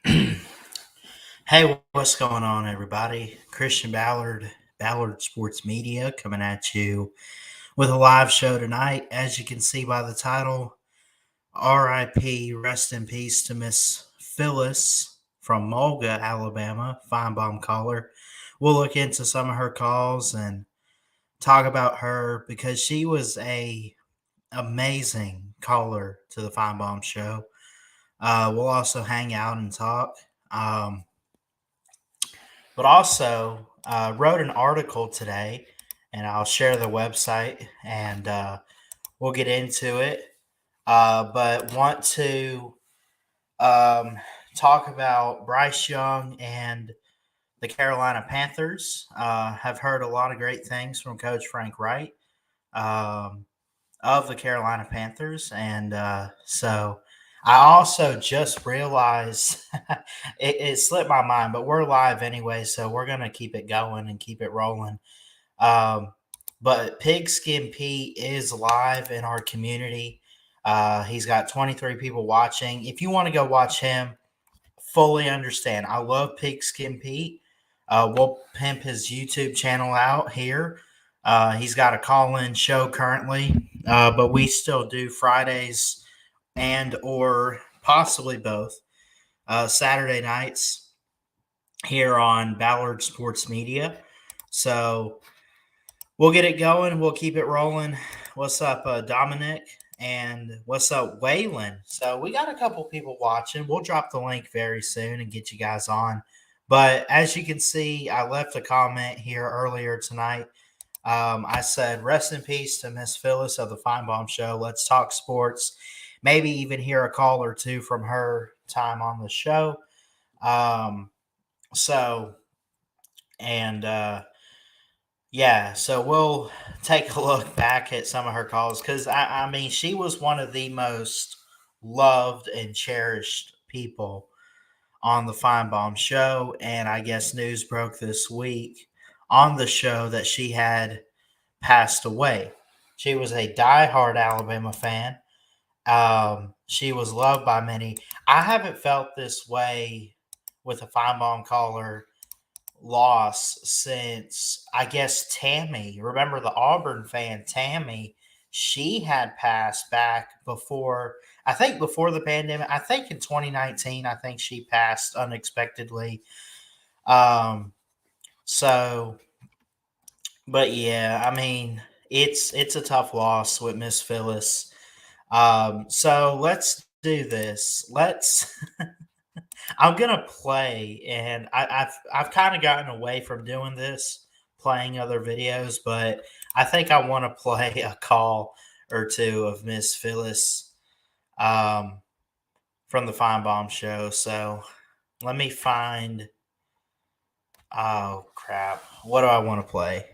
Hey, what's going on, everybody? Christian Ballard Sports Media, coming at you with a live show tonight. As you can see by the title, RIP, rest in peace to Miss Phyllis from Mulga, Alabama, Finebaum caller. We'll look into some of her calls and talk about her because she was a amazing caller to the Finebaum show. We'll also hang out and talk. But also wrote an article today, and I'll share the website and we'll get into it. But want to um, talk about Bryce Young and the Carolina Panthers. Have heard a lot of great things from Coach Frank Wright um, of the Carolina Panthers, and so I also just realized it slipped my mind, but we're live anyway, so we're gonna keep it going and keep it rolling. Um, but Pigskin Pete is live in our community. He's got 23 people watching. If you want to go watch him, fully understand. I love Pigskin Pete. We'll pimp his YouTube channel out here. He's got a call-in show currently, but we still do Fridays and or possibly both Saturday nights here on Ballard Sports Media. So we'll get it going. We'll keep it rolling. What's up, Dominic? And what's up, Waylon? So we got a couple people watching. We'll drop the link very soon and get you guys on. But as you can see, I left a comment here earlier tonight. I said, rest in peace to Miss Phyllis of the Finebaum Show. Let's talk sports. Maybe even hear a call or two from her time on the show. Um, so, and yeah, so we'll take a look back at some of her calls because I mean, she was one of the most loved and cherished people on the Finebaum show. And I guess news broke this week on the show that she had passed away. She was a diehard Alabama fan. She was loved by many. I haven't felt this way with a Finebaum caller loss since I guess Tammy. Remember the Auburn fan Tammy? She had passed back before. I think before the pandemic. I think in 2019. I think she passed unexpectedly. Um. So, but yeah, I mean, it's a tough loss with Miss Phyllis. So let's do this. Let's. I'm gonna play, and I've kind of gotten away from doing this, playing other videos, but I think I want to play a call or two of Miss Phyllis um, from the Finebaum show. So let me find. Oh crap! What do I want to play?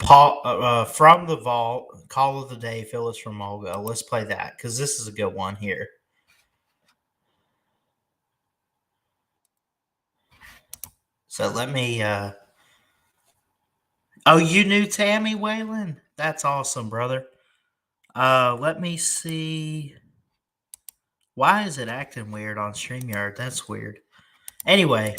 Paul from the vault, call of the day, Phyllis from Mulga. Let's play that because this is a good one here. So let me. Oh, you knew Tammy Whalen? That's awesome, brother. Let me see. Why is it acting weird on StreamYard? That's weird. Anyway,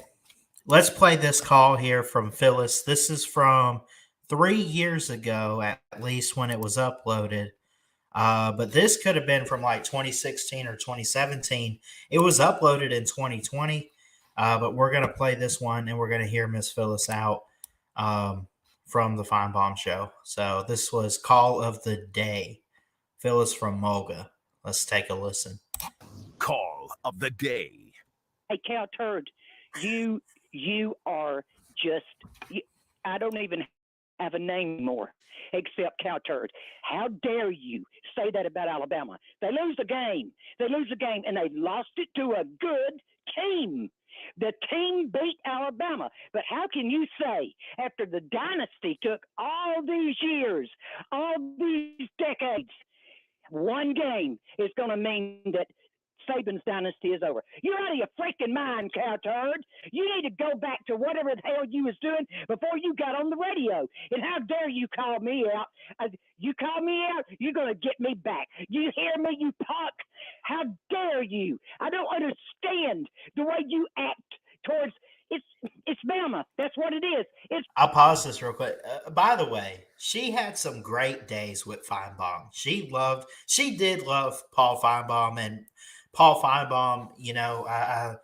let's play this call here from Phyllis. This is from 3 years ago, at least when it was uploaded. But this could have been from like 2016 or 2017. It was uploaded in 2020. But we're going to play this one and we're going to hear Miss Phyllis out from the Finebaum show. So this was Call of the Day. Phyllis from Mulga. Let's take a listen. Call of the day. Hey, Cow Turd, you are just, I don't even have a name more except Cow Turd. How dare you say that about Alabama? They lose a game. And they lost it to a good team. The team beat Alabama. But how can you say, after the dynasty took all these years, all these decades, one game is going to mean that Saban's dynasty is over. You're out of your freaking mind, cow turd. You need to go back to whatever the hell you was doing before you got on the radio. And how dare you call me out? You call me out, you're going to get me back. You hear me, you punk? How dare you? I don't understand the way you act towards it's Bama. That's what it is. I'll pause this real quick. By the way, she had some great days with Finebaum. She did love Paul Finebaum, and Paul Finebaum. I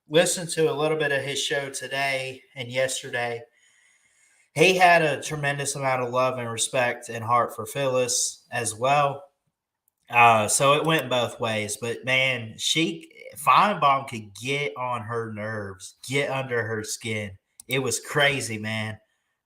listened to a little bit of his show today and yesterday. He had a tremendous amount of love and respect and heart for Phyllis as well. So it went both ways. But man, Finebaum could get on her nerves, get under her skin. It was crazy, man.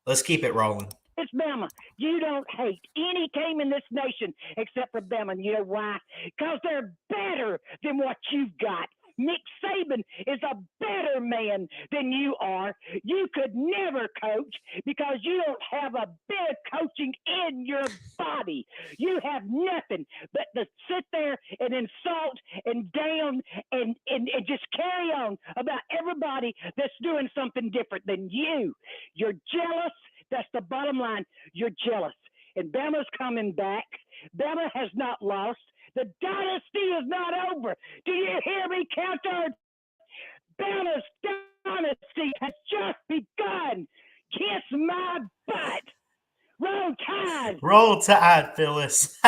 Let's keep it rolling. It's Bama. You don't hate any team in this nation except for Bama. And you know why? Because they're better than what you've got. Nick Saban is a better man than you are. You could never coach because you don't have a bit of coaching in your body. You have nothing but to sit there and insult and down and just carry on about everybody that's doing something different than you. You're jealous. That's the bottom line. You're jealous. And Bama's coming back. Bama has not lost. The dynasty is not over. Do you hear me, counter? Bama's dynasty has just begun. Kiss my butt. Roll Tide. Roll Tide, Phyllis.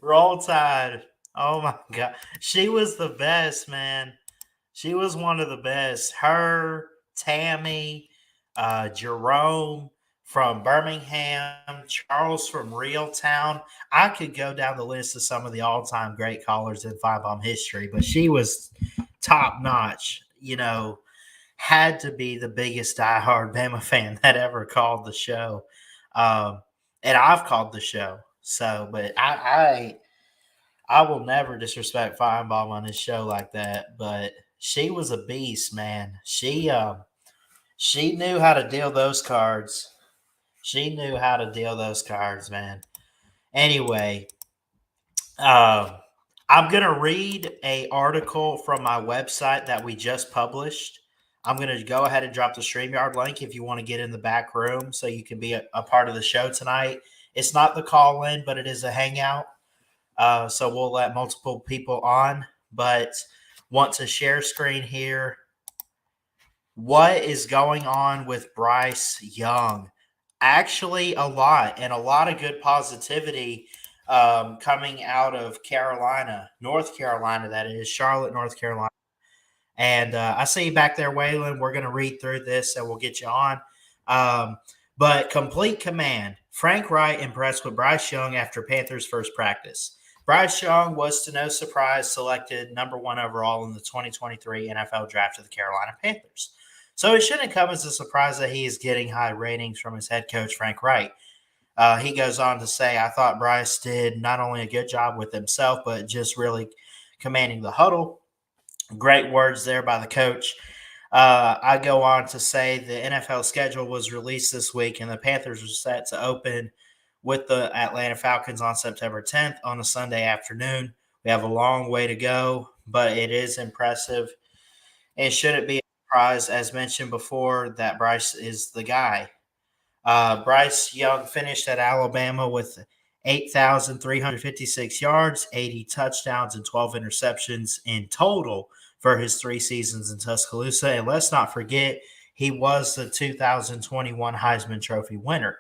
Roll Tide. Oh, my God. She was the best, man. She was one of the best. Her, Tammy, Jerome from Birmingham, Charles from Reeltown. I could go down the list of some of the all-time great callers in Finebaum history, but she was top-notch. Had to be the biggest diehard Bama fan that ever called the show. And I've called the show. So, but I will never disrespect Finebaum on his show like that, but she was a beast, man. She knew how to deal those cards. She knew how to deal those cards, man. Anyway, I'm going to read a article from my website that we just published. I'm going to go ahead and drop the StreamYard link if you want to get in the back room so you can be a part of the show tonight. It's not the call-in, but it is a hangout. So we'll let multiple people on, but want to share screen here. What is going on with Bryce Young? Actually, a lot, and a lot of good positivity coming out of Carolina, North Carolina, that is, Charlotte, North Carolina. And I see you back there, Waylon. We're going to read through this and we'll get you on. But complete command. Frank Wright impressed with Bryce Young after Panthers' first practice. Bryce Young was, to no surprise, selected number 1 overall in the 2023 NFL Draft of the Carolina Panthers. So it shouldn't come as a surprise that he is getting high ratings from his head coach, Frank Wright. He goes on to say, I thought Bryce did not only a good job with himself, but just really commanding the huddle. Great words there by the coach. I go on to say the NFL schedule was released this week, and the Panthers are set to open with the Atlanta Falcons on September 10th on a Sunday afternoon. We have a long way to go, but it is impressive. And should it be a surprise, as mentioned before, that Bryce is the guy? Bryce Young finished at Alabama with 8,356 yards, 80 touchdowns, and 12 interceptions in total for his 3 seasons in Tuscaloosa. And let's not forget, he was the 2021 Heisman Trophy winner.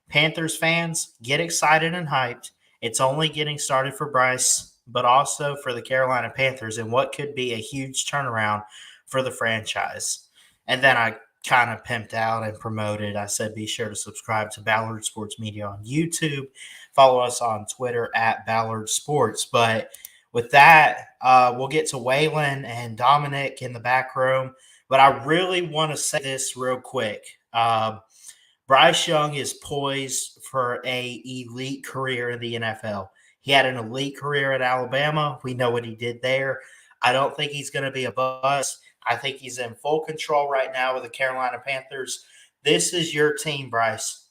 Panthers fans, get excited and hyped. It's only getting started for Bryce, but also for the Carolina Panthers and what could be a huge turnaround for the franchise. And then I kind of pimped out and promoted. I said, be sure to subscribe to Ballard Sports Media on YouTube. Follow us on Twitter at Ballard Sports. But with that, we'll get to Waylon and Dominic in the back room. But I really want to say this real quick. Bryce Young is poised for an elite career in the NFL. He had an elite career at Alabama. We know what he did there. I don't think he's going to be a bust. I think he's in full control right now with the Carolina Panthers. This is your team, Bryce.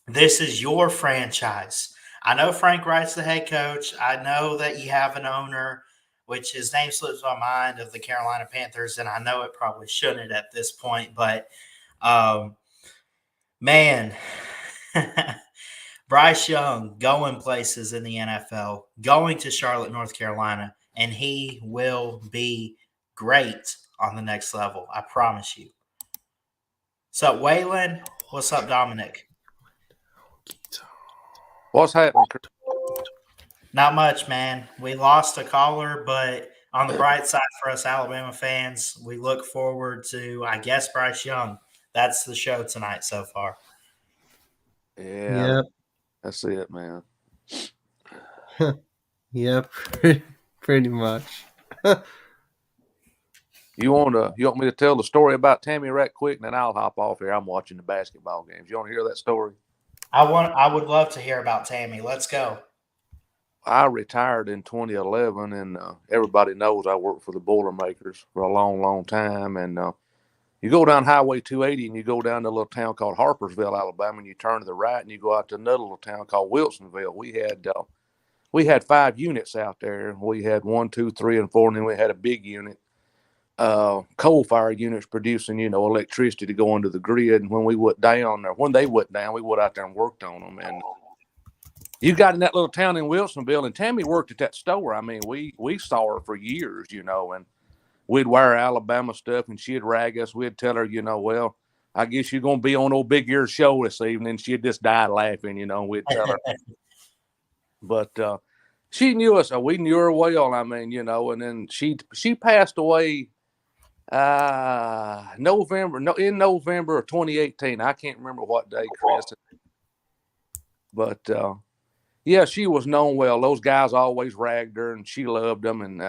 This is your franchise. I know Frank Wright's the head coach. I know that you have an owner, which his name slips my mind, of the Carolina Panthers, and I know it probably shouldn't at this point, but um, man, Bryce Young going places in the NFL, going to Charlotte, North Carolina, and he will be great on the next level. I promise you. What's up, Waylon? What's up, Dominic? What's happening, Chris? Not much, man. We lost a caller, but on the bright side for us Alabama fans, we look forward to, I guess, Bryce Young. That's the show tonight so far. Yeah, Yep. that's it, man. Yep. Pretty much. You want me to tell the story about Tammy right quick, and then I'll hop off here. I'm watching the basketball games. You want to hear that story? I would love to hear about Tammy. Let's go. I retired in 2011, and everybody knows I worked for the Boilermakers for a long, long time. And you go down Highway 280, and you go down to a little town called Harpersville, Alabama, and you turn to the right, and you go out to another little town called Wilsonville. We had 5 units out there. We had 1, 2, 3, and 4, and then we had a big unit. Coal fire units producing, electricity to go into the grid. And when they went down, we went out there and worked on them. And you got in that little town in Wilsonville, and Tammy worked at that store. I mean, we saw her for years, and we'd wear Alabama stuff, and she'd rag us. We'd tell her, well, I guess you're going to be on old Big Ear's show this evening. She'd just die laughing, and we'd tell her. But she knew us. We knew her well. I mean, and then she passed away in November of 2018. I can't remember what day, Chris. But yeah, she was known well. Those guys always ragged her, and she loved them, and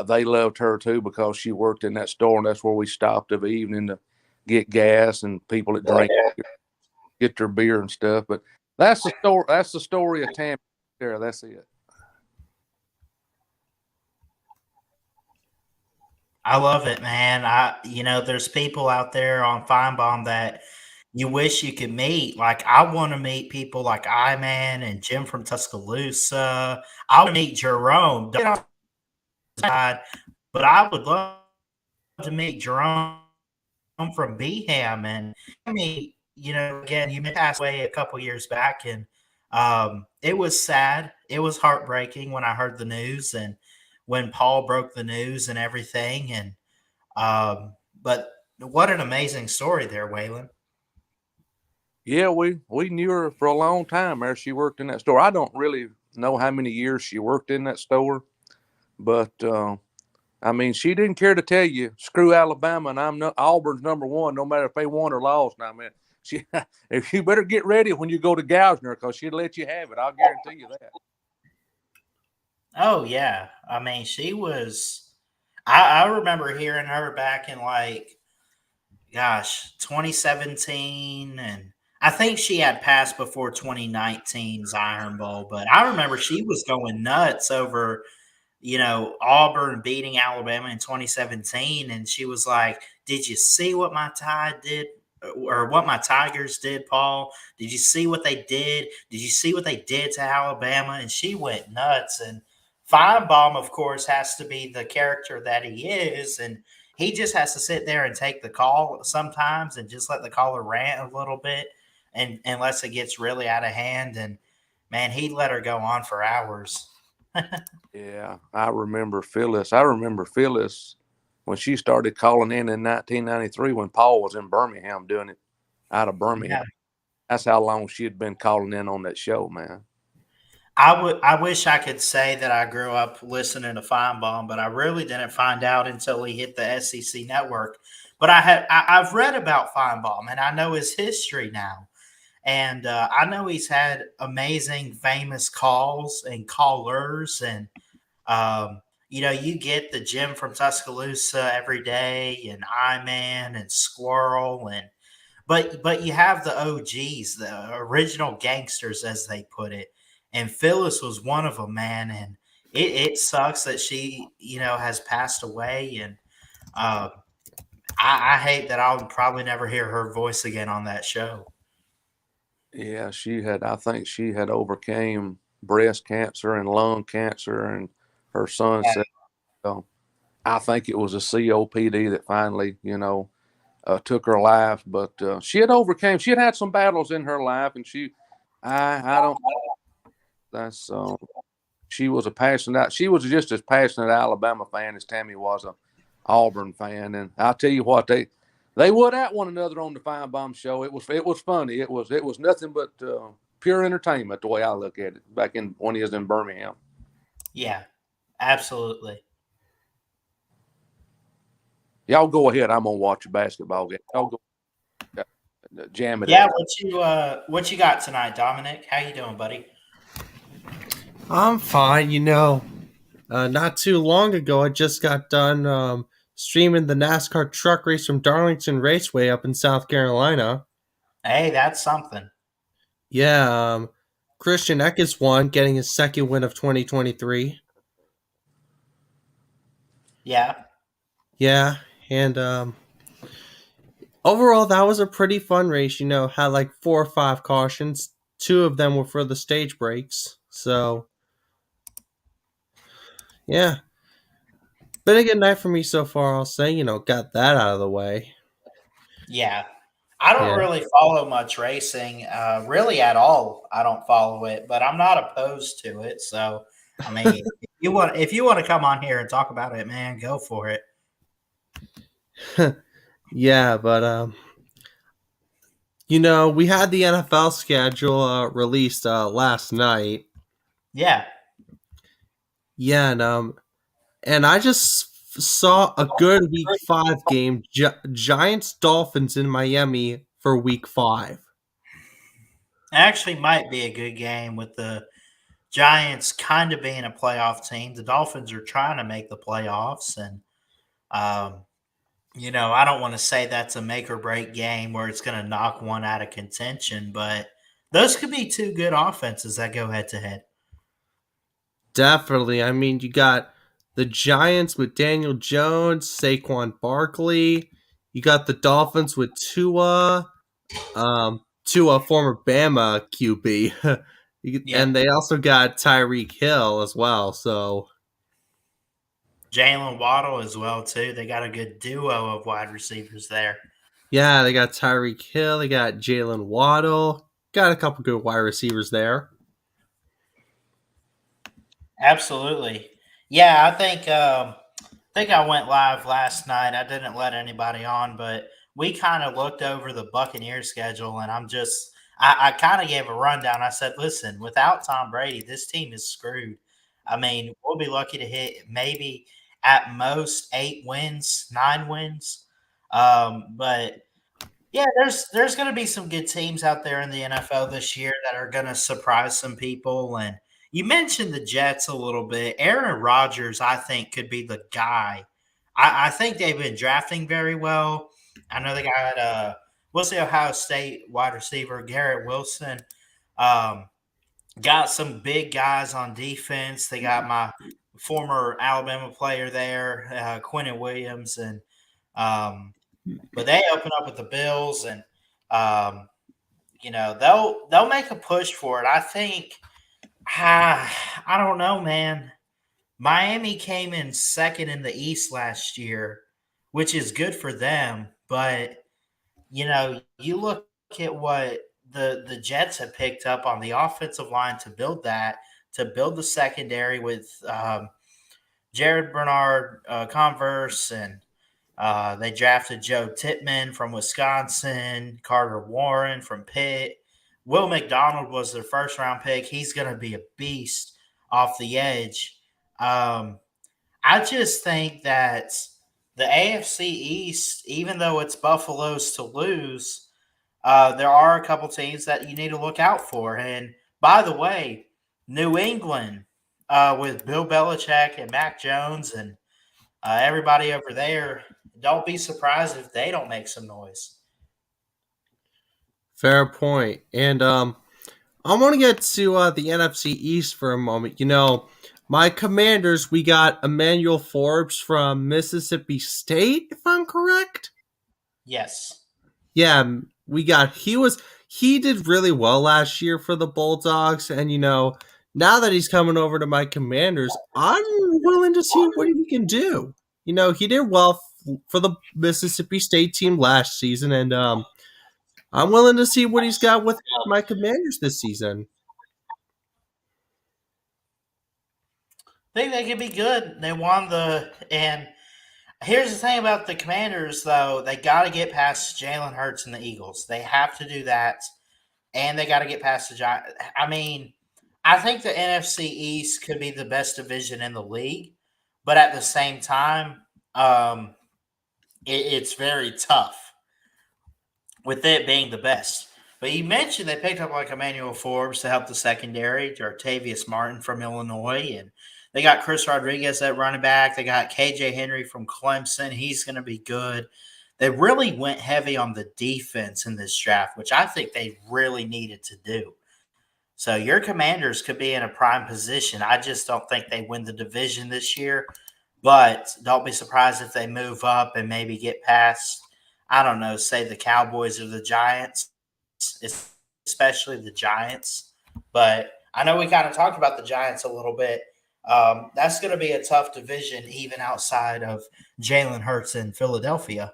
they loved her too because she worked in that store, and that's where we stopped every evening to get gas and people that drink get their beer and stuff. But that's the story. That's the story of Tammy. There, that's it. I love it, man. There's people out there on Finebaum that you wish you could meet. Like, I want to meet people like I-Man and Jim from Tuscaloosa. I want to meet Jerome. Don't get on his side, but I would love to meet Jerome from Beham. And I mean, again, you passed away a couple years back, and it was sad. It was heartbreaking when I heard the news and when Paul broke the news and everything. And but what an amazing story there, Waylon. Yeah, we knew her for a long time there. She worked in that store. I don't really know how many years she worked in that store, but I mean, she didn't care to tell you, screw Alabama, and Auburn's #1, no matter if they won or lost. Now, man, if you better get ready when you go to Gausner, because she'd let you have it. I'll guarantee you that. Oh yeah, I mean, she was. I remember hearing her back in 2017, and I think she had passed before 2019's Iron Bowl, but I remember she was going nuts over, Auburn beating Alabama in 2017, and she was like, "Did you see what my Tide did, or what my Tigers did, Paul? Did you see what they did? Did you see what they did to Alabama?" And she went nuts. And Finebaum, of course, has to be the character that he is, and he just has to sit there and take the call sometimes and just let the caller rant a little bit, and unless it gets really out of hand. And man, he let her go on for hours. Yeah, I remember Phyllis. When she started calling in 1993 when Paul was in Birmingham doing it out of Birmingham. Yeah. That's how long she had been calling in on that show, man. I wish I could say that I grew up listening to Finebaum, but I really didn't find out until he hit the SEC network. But I've read about Finebaum, and I know his history now. And I know he's had amazing, famous calls and callers. And, you get the Jim from Tuscaloosa every day, and I-Man and Squirrel. But you have the OGs, the original gangsters, as they put it. And Phyllis was one of them, man. And it sucks that she, has passed away. And I hate that I'll probably never hear her voice again on that show. Yeah, I think she had overcame breast cancer and lung cancer, and her son Yeah. said, I think it was a COPD that finally, took her life. But she had had some battles in her life, and I don't, that's, she was she was just as passionate Alabama fan as Tammy was a Auburn fan. And I'll tell you what, they would at one another on the Finebaum show. It was funny. It was nothing but pure entertainment the way I look at it back when he was in Birmingham. Yeah, absolutely. Y'all go ahead. I'm gonna watch a basketball game. Y'all go jam it. Yeah, what you got tonight, Dominic? How you doing, buddy? I'm fine. Not too long ago, I just got done streaming the NASCAR truck race from Darlington Raceway up in South Carolina. Hey, that's something. Yeah, Christian Eckes won, getting his second win of 2023. Yeah. Yeah, and overall, that was a pretty fun race. Had like 4 or 5 cautions. 2 of them were for the stage breaks. So, yeah. Been a good night for me so far, I'll say. Got that out of the way. Yeah. I don't Yeah. really follow much racing, really at all. I don't follow it, but I'm not opposed to it. So, I mean, if you want to come on here and talk about it, man, go for it. Yeah, but we had the NFL schedule released last night. Yeah. Yeah, and I just saw a good Week 5 game, Giants Dolphins in Miami for Week 5. Actually might be a good game with the Giants kind of being a playoff team. The Dolphins are trying to make the playoffs, and I don't want to say that's a make or break game where it's going to knock one out of contention, but those could be 2 good offenses that go head to head. Definitely. I mean, you got the Giants with Daniel Jones, Saquon Barkley. You got the Dolphins with Tua, former Bama QB. Yeah. And they also got Tyreek Hill as well. So, Jalen Waddle as well, too. They got a good duo of wide receivers there. yeah, they got Tyreek Hill. They got Jalen Waddle. Got a couple good wide receivers there. Absolutely. Yeah, I think I went live last night. I didn't let anybody on, but we kind of looked over the Buccaneers schedule, and I kind of gave a rundown. I said, listen, without Tom Brady, this team is screwed. I mean, we'll be lucky to hit maybe at most 8 wins, 9 wins. But yeah, there's going to be some good teams out there in the NFL this year that are going to surprise some people. And you mentioned the Jets a little bit. Aaron Rodgers, I think, could be the guy. I think they've been drafting very well. I know they got what's the Ohio State wide receiver Garrett Wilson. Got some big guys on defense. They got my former Alabama player there, Quentin Williams, and but they open up with the Bills, and they'll make a push for it. I think. I don't know, man. Miami came in second in the East last year, which is good for them. But you look at what the Jets have picked up on the offensive line to build the secondary with Jared Bernard, Converse, and they drafted Joe Tippmann from Wisconsin, Carter Warren from Pitt. Will McDonald was their first round pick. He's going to be a beast off the edge. I just think that the AFC East, even though it's Buffalo's to lose, there are a couple teams that you need to look out for. And by the way, New England with Bill Belichick and Mac Jones and everybody over there, don't be surprised if they don't make some noise. Fair point. And I want to get to the NFC East for a moment. My Commanders, we got Emmanuel Forbes from Mississippi State, if I'm correct. Yes. Yeah, he was he did really well last year for the Bulldogs, and now that he's coming over to my Commanders, I'm willing to see what he can do. He did well for the Mississippi State team last season, and I'm willing to see what he's got with my Commanders this season. I think they could be good. They won and here's the thing about the Commanders, though. They got to get past Jalen Hurts and the Eagles. They have to do that, and they got to get past the Giants. I mean, I think the NFC East could be the best division in the league, but at the same time, it's very tough with it being the best. But you mentioned they picked up like Emmanuel Forbes to help the secondary, Jartavius Martin from Illinois, and they got Chris Rodriguez at running back. They got KJ Henry from Clemson. He's going to be good. They really went heavy on the defense in this draft, which I think they really needed to do. So your Commanders could be in a prime position. I just don't think they win the division this year, but don't be surprised if they move up and maybe get past, I don't know, say the Cowboys or the Giants, especially the Giants. But I know we kind of talked about the Giants a little bit. That's going to be a tough division, even outside of Jalen Hurts in Philadelphia.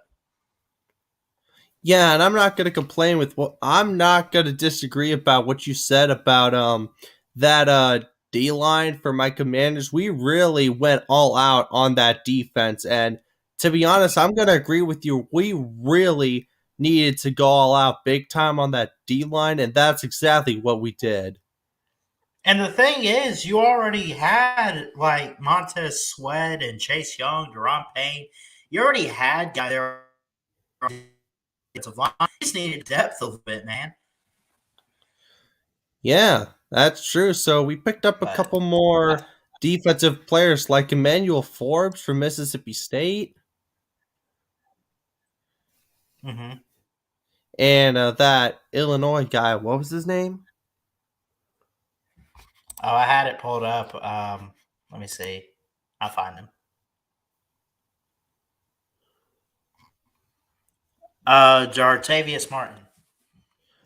Yeah, and I'm not going to complain with I'm not going to disagree about what you said about that D line for my Commanders. We really went all out on that defense, and to be honest, I'm going to agree with you. We really needed to go all out big time on that D line, and that's exactly what we did. And the thing is, you already had like Montez Sweat and Chase Young, Deron Payne. You already had guys there. You just needed depth a little bit, man. Yeah, that's true. So we picked up a couple more defensive players like Emmanuel Forbes from Mississippi State. Mm-hmm. And that Illinois guy, what was his name? Oh, I had it pulled up. Let me see. I'll find him. Jartavius Martin.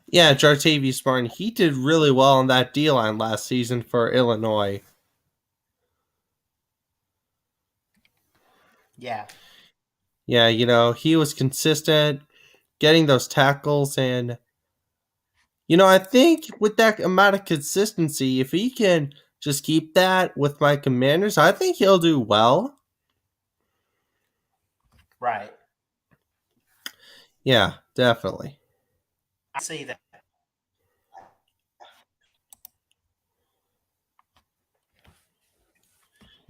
Yeah, Jartavius Martin. He did really well on that D-line last season for Illinois. Yeah. Yeah, he was consistent, getting those tackles, and I think with that amount of consistency, if he can just keep that with my Commanders, I think he'll do well. Right. Yeah, definitely. I see that.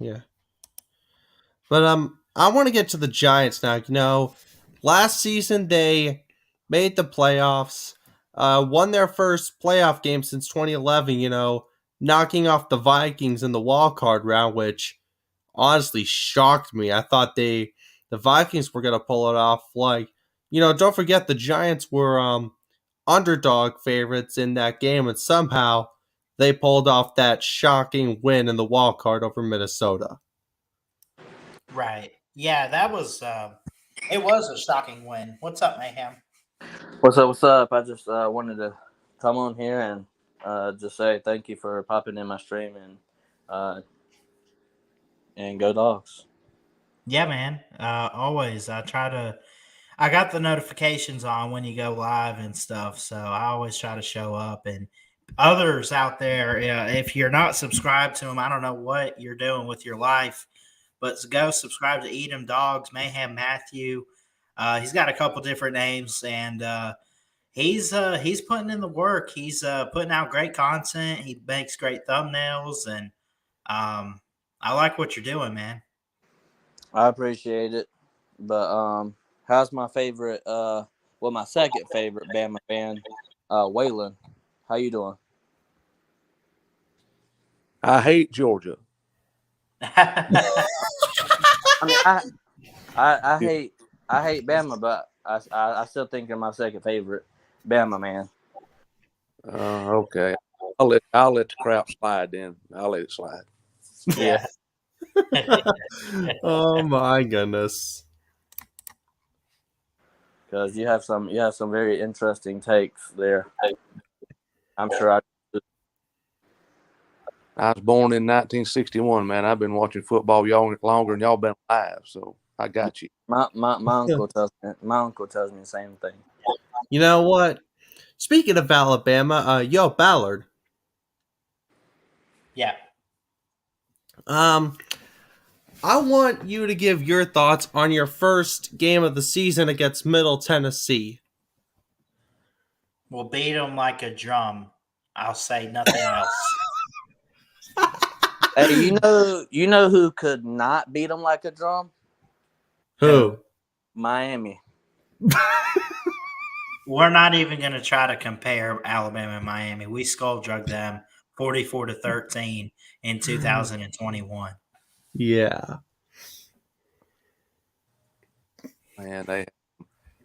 Yeah. But I want to get to the Giants now. Last season they made the playoffs, won their first playoff game since 2011, knocking off the Vikings in the wild card round, which honestly shocked me. I thought the Vikings were gonna pull it off. Don't forget the Giants were underdog favorites in that game, and somehow they pulled off that shocking win in the wild card over Minnesota. Right. Yeah, that was it was a shocking win. What's up, Mayhem? What's up? What's up? I just wanted to come on here and just say thank you for popping in my stream and go Dogs. Yeah, man. Always. I got the notifications on when you go live and stuff, so I always try to show up. And others out there, if you're not subscribed to them, I don't know what you're doing with your life, but go subscribe to Eat 'em Dogs, Mayhem Matthew. He's got a couple different names, and he's putting in the work. He's putting out great content. He makes great thumbnails, and I like what you're doing, man. I appreciate it, but how's my favorite? My second favorite Bama fan, Waylon. How you doing? I hate Georgia. I mean, I hate Bama, but I still think they're my second favorite Bama man. Okay. I'll let the crap slide then. I'll let it slide. Yeah. Oh my goodness. because you have some very interesting takes there. I'm sure I was born in 1961, man. I've been watching football longer than y'all been alive, so I got you. my uncle tells me the same thing. You know what? Speaking of Alabama, yo, Ballard. Yeah. I want you to give your thoughts on your first game of the season against Middle Tennessee. We'll beat them like a drum. I'll say nothing else. Hey, you know who could not beat them like a drum? Who? Miami. We're not even going to try to compare Alabama and Miami. We skull drugged them 44-13 in 2021. Yeah. Man,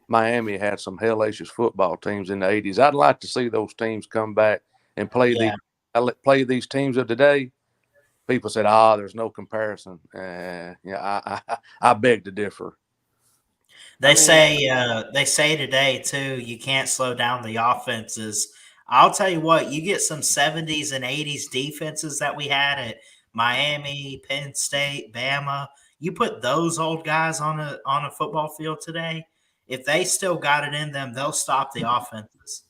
Miami had some hellacious football teams in the 80s. I'd like to see those teams come back and play these teams of today. People said, there's no comparison. I beg to differ. They say today too, you can't slow down the offenses. I'll tell you what, you get some 70s and 80s defenses that we had at Miami, Penn State, Bama. You put those old guys on a football field today, if they still got it in them, they'll stop the offenses.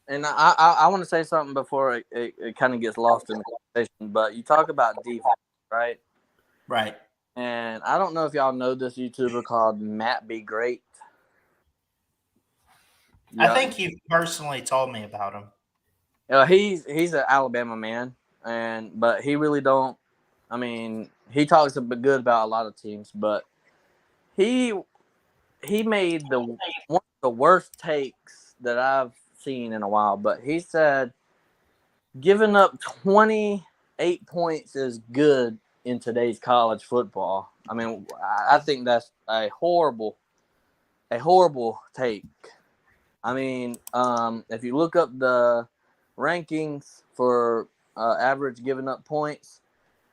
And I want to say something before it kind of gets lost in the conversation. But you talk about defense, right? Right. And I don't know if y'all know this YouTuber called Matt Be Great. I think you've personally told me about him. He's an Alabama man, but he really don't. I mean, he talks a bit good about a lot of teams, but he made one of the worst takes that I've seen in a while. But he said, giving up 28 points is good in today's college football. I mean, I think that's a horrible take. I mean, if you look up the rankings for average giving up points,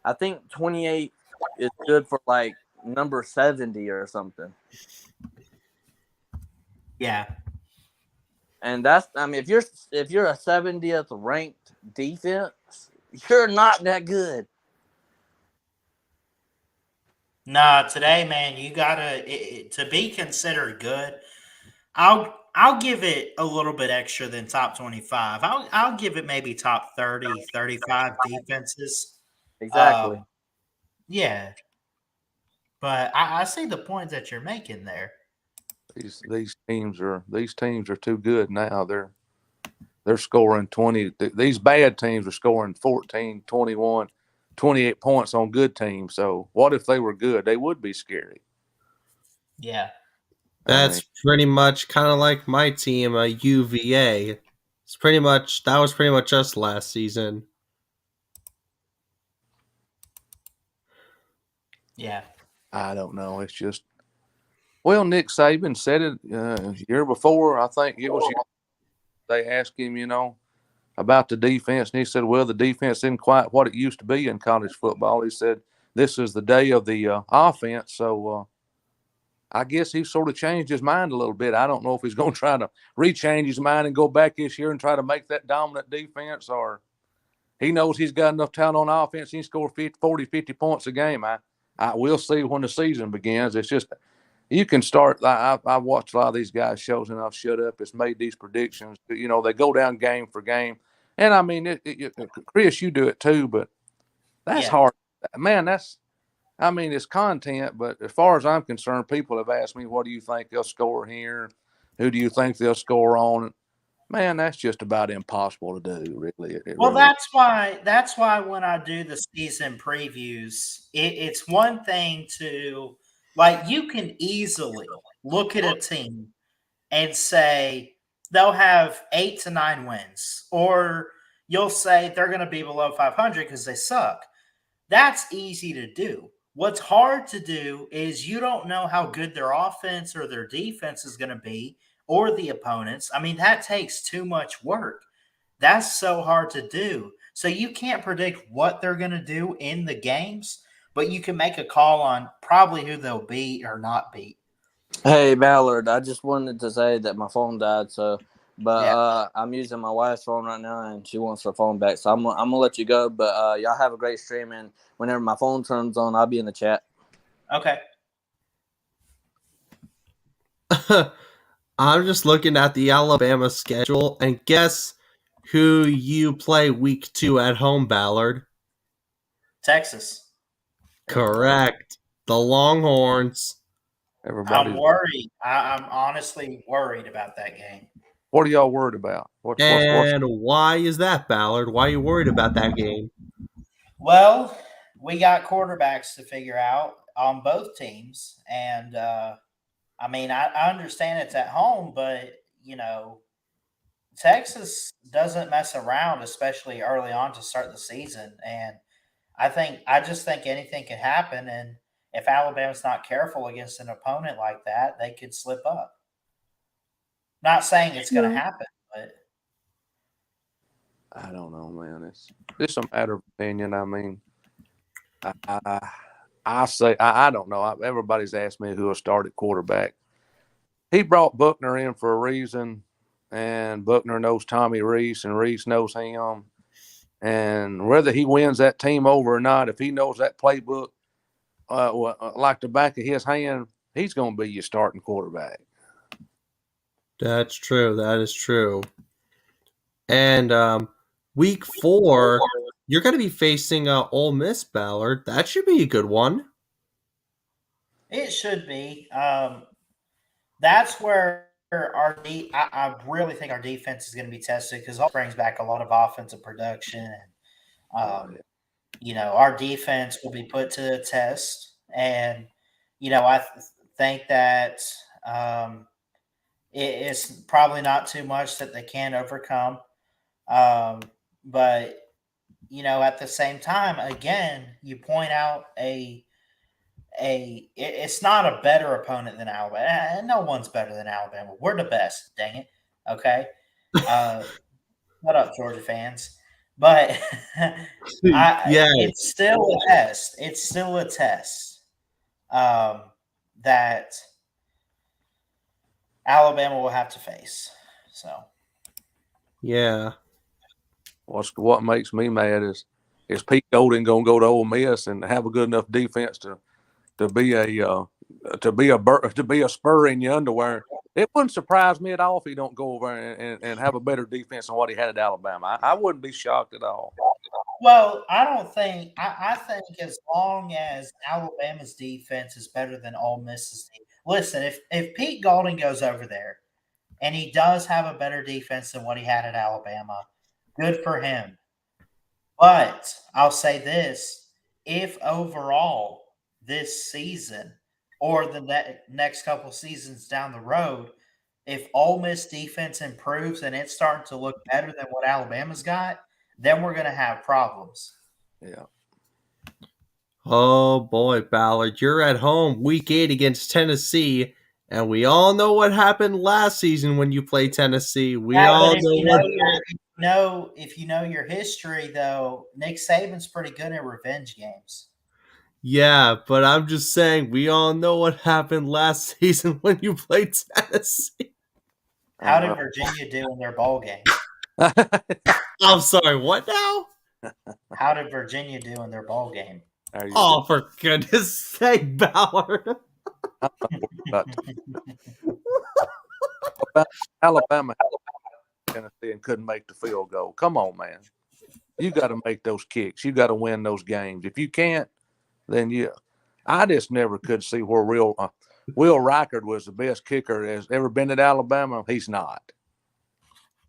I think 28 is good for like number 70 or something. Yeah. And that's, I mean, if you're a 70th ranked defense, you're not that good. No, today, man, you gotta to be considered good. I'll give it a little bit extra than top 25. I'll give it maybe top 30, 35 defenses. Exactly. Yeah, but I see the point that you're making there. These teams are too good now. They're scoring 20. These bad teams are scoring 14, 21, 28 points on good teams. So what if they were good? They would be scary. Yeah. That's pretty much kind of like my team, UVA. That was pretty much us last season. Yeah. I don't know. It's just, well, Nick Saban said it year before. I think it was. They asked him, about the defense, and he said, "Well, the defense isn't quite what it used to be in college football." He said, "This is the day of the offense." So I guess he sort of changed his mind a little bit. I don't know if he's going to try to rechange his mind and go back this year and try to make that dominant defense, or he knows he's got enough talent on offense. He can score 40, 50 points a game. I will see when the season begins. It's just, you can start. I've watched a lot of these guys' shows, and I've shut up. It's made these predictions. They go down game for game. And, I mean, Chris, you do it too, but that's hard. Man, it's content, but as far as I'm concerned, people have asked me, what do you think they'll score here? Who do you think they'll score on? Man, that's just about impossible to do, really. Well, really. that's why when I do the season previews, it's one thing to, like, you can easily look at a team and say they'll have 8 to 9 wins, or you'll say they're going to be below 500 because they suck. That's easy to do. What's hard to do is you don't know how good their offense or their defense is going to be, or the opponents. I mean, that takes too much work. That's so hard to do. So you can't predict what they're going to do in the games, but you can make a call on probably who they'll beat or not beat. Hey Ballard, I just wanted to say that my phone died, but Yeah. I'm using my wife's phone right now, and she wants her phone back. So I'm gonna let you go. But y'all have a great stream, and whenever my phone turns on, I'll be in the chat. Okay. I'm just looking at the Alabama schedule, and guess who you play week 2 at home, Ballard? Texas. Correct. The Longhorns. I'm Everybody's. worried. I'm honestly worried about that game. What are y'all worried about? What's And why is that, Ballard? Why are you worried about that game? Well, we got quarterbacks to figure out on both teams, and I mean, I understand it's at home, but Texas doesn't mess around, especially early on to start the season. And I just think anything can happen. And if Alabama's not careful against an opponent like that, they could slip up. Not saying it's going to happen, but I don't know, man. It's a matter of opinion. I mean, I say I don't know. Everybody's asked me who will start at quarterback. He brought Buckner in for a reason, and Buckner knows Tommy Reese, and Reese knows him. And whether he wins that team over or not, if he knows that playbook like the back of his hand, he's going to be your starting quarterback. That's true. That is true. And week 4, you're going to be facing Ole Miss, Ballard. That should be a good one. it should be. That's where I really think our defense is going to be tested because it brings back a lot of offensive production. And, our defense will be put to the test. And, I think that it's probably not too much that they can't overcome. But, at the same time, again, you point out it's not a better opponent than Alabama. And no one's better than Alabama. We're the best, dang it. Okay. What up, Georgia fans? But Yeah. it's still a test. It's still a test that Alabama will have to face. So, Yeah. What makes me mad is Pete Golding going to go to Ole Miss and have a good enough defense to be a spur in your underwear. It wouldn't surprise me at all if he don't go over and have a better defense than what he had at Alabama. I wouldn't be shocked at all. well, I don't think I think as long as Alabama's defense is better than Ole Miss's listen, if Pete Golding goes over there and he does have a better defense than what he had at Alabama, good for him. But I'll say this, if overall this season or the next couple seasons down the road, if Ole Miss defense improves and it's starting to look better than what Alabama's got, then we're going to have problems. Yeah. Oh boy, Ballard, you're at home week 8 against Tennessee, and we all know what happened last season when you played Tennessee. We all know if you know your history, though, Nick Saban's pretty good at revenge games. Yeah, but I'm just saying we all know what happened last season when you played Tennessee. How did Virginia do in their bowl game? I'm sorry, what now? How did Virginia do in their bowl game? Oh, for goodness sake, Ballard. Alabama, Tennessee, and couldn't make the field goal. Come on, man. You got to make those kicks. You got to win those games. If you can't, then I just never could see where Will Reichard was the best kicker has ever been at Alabama. He's not.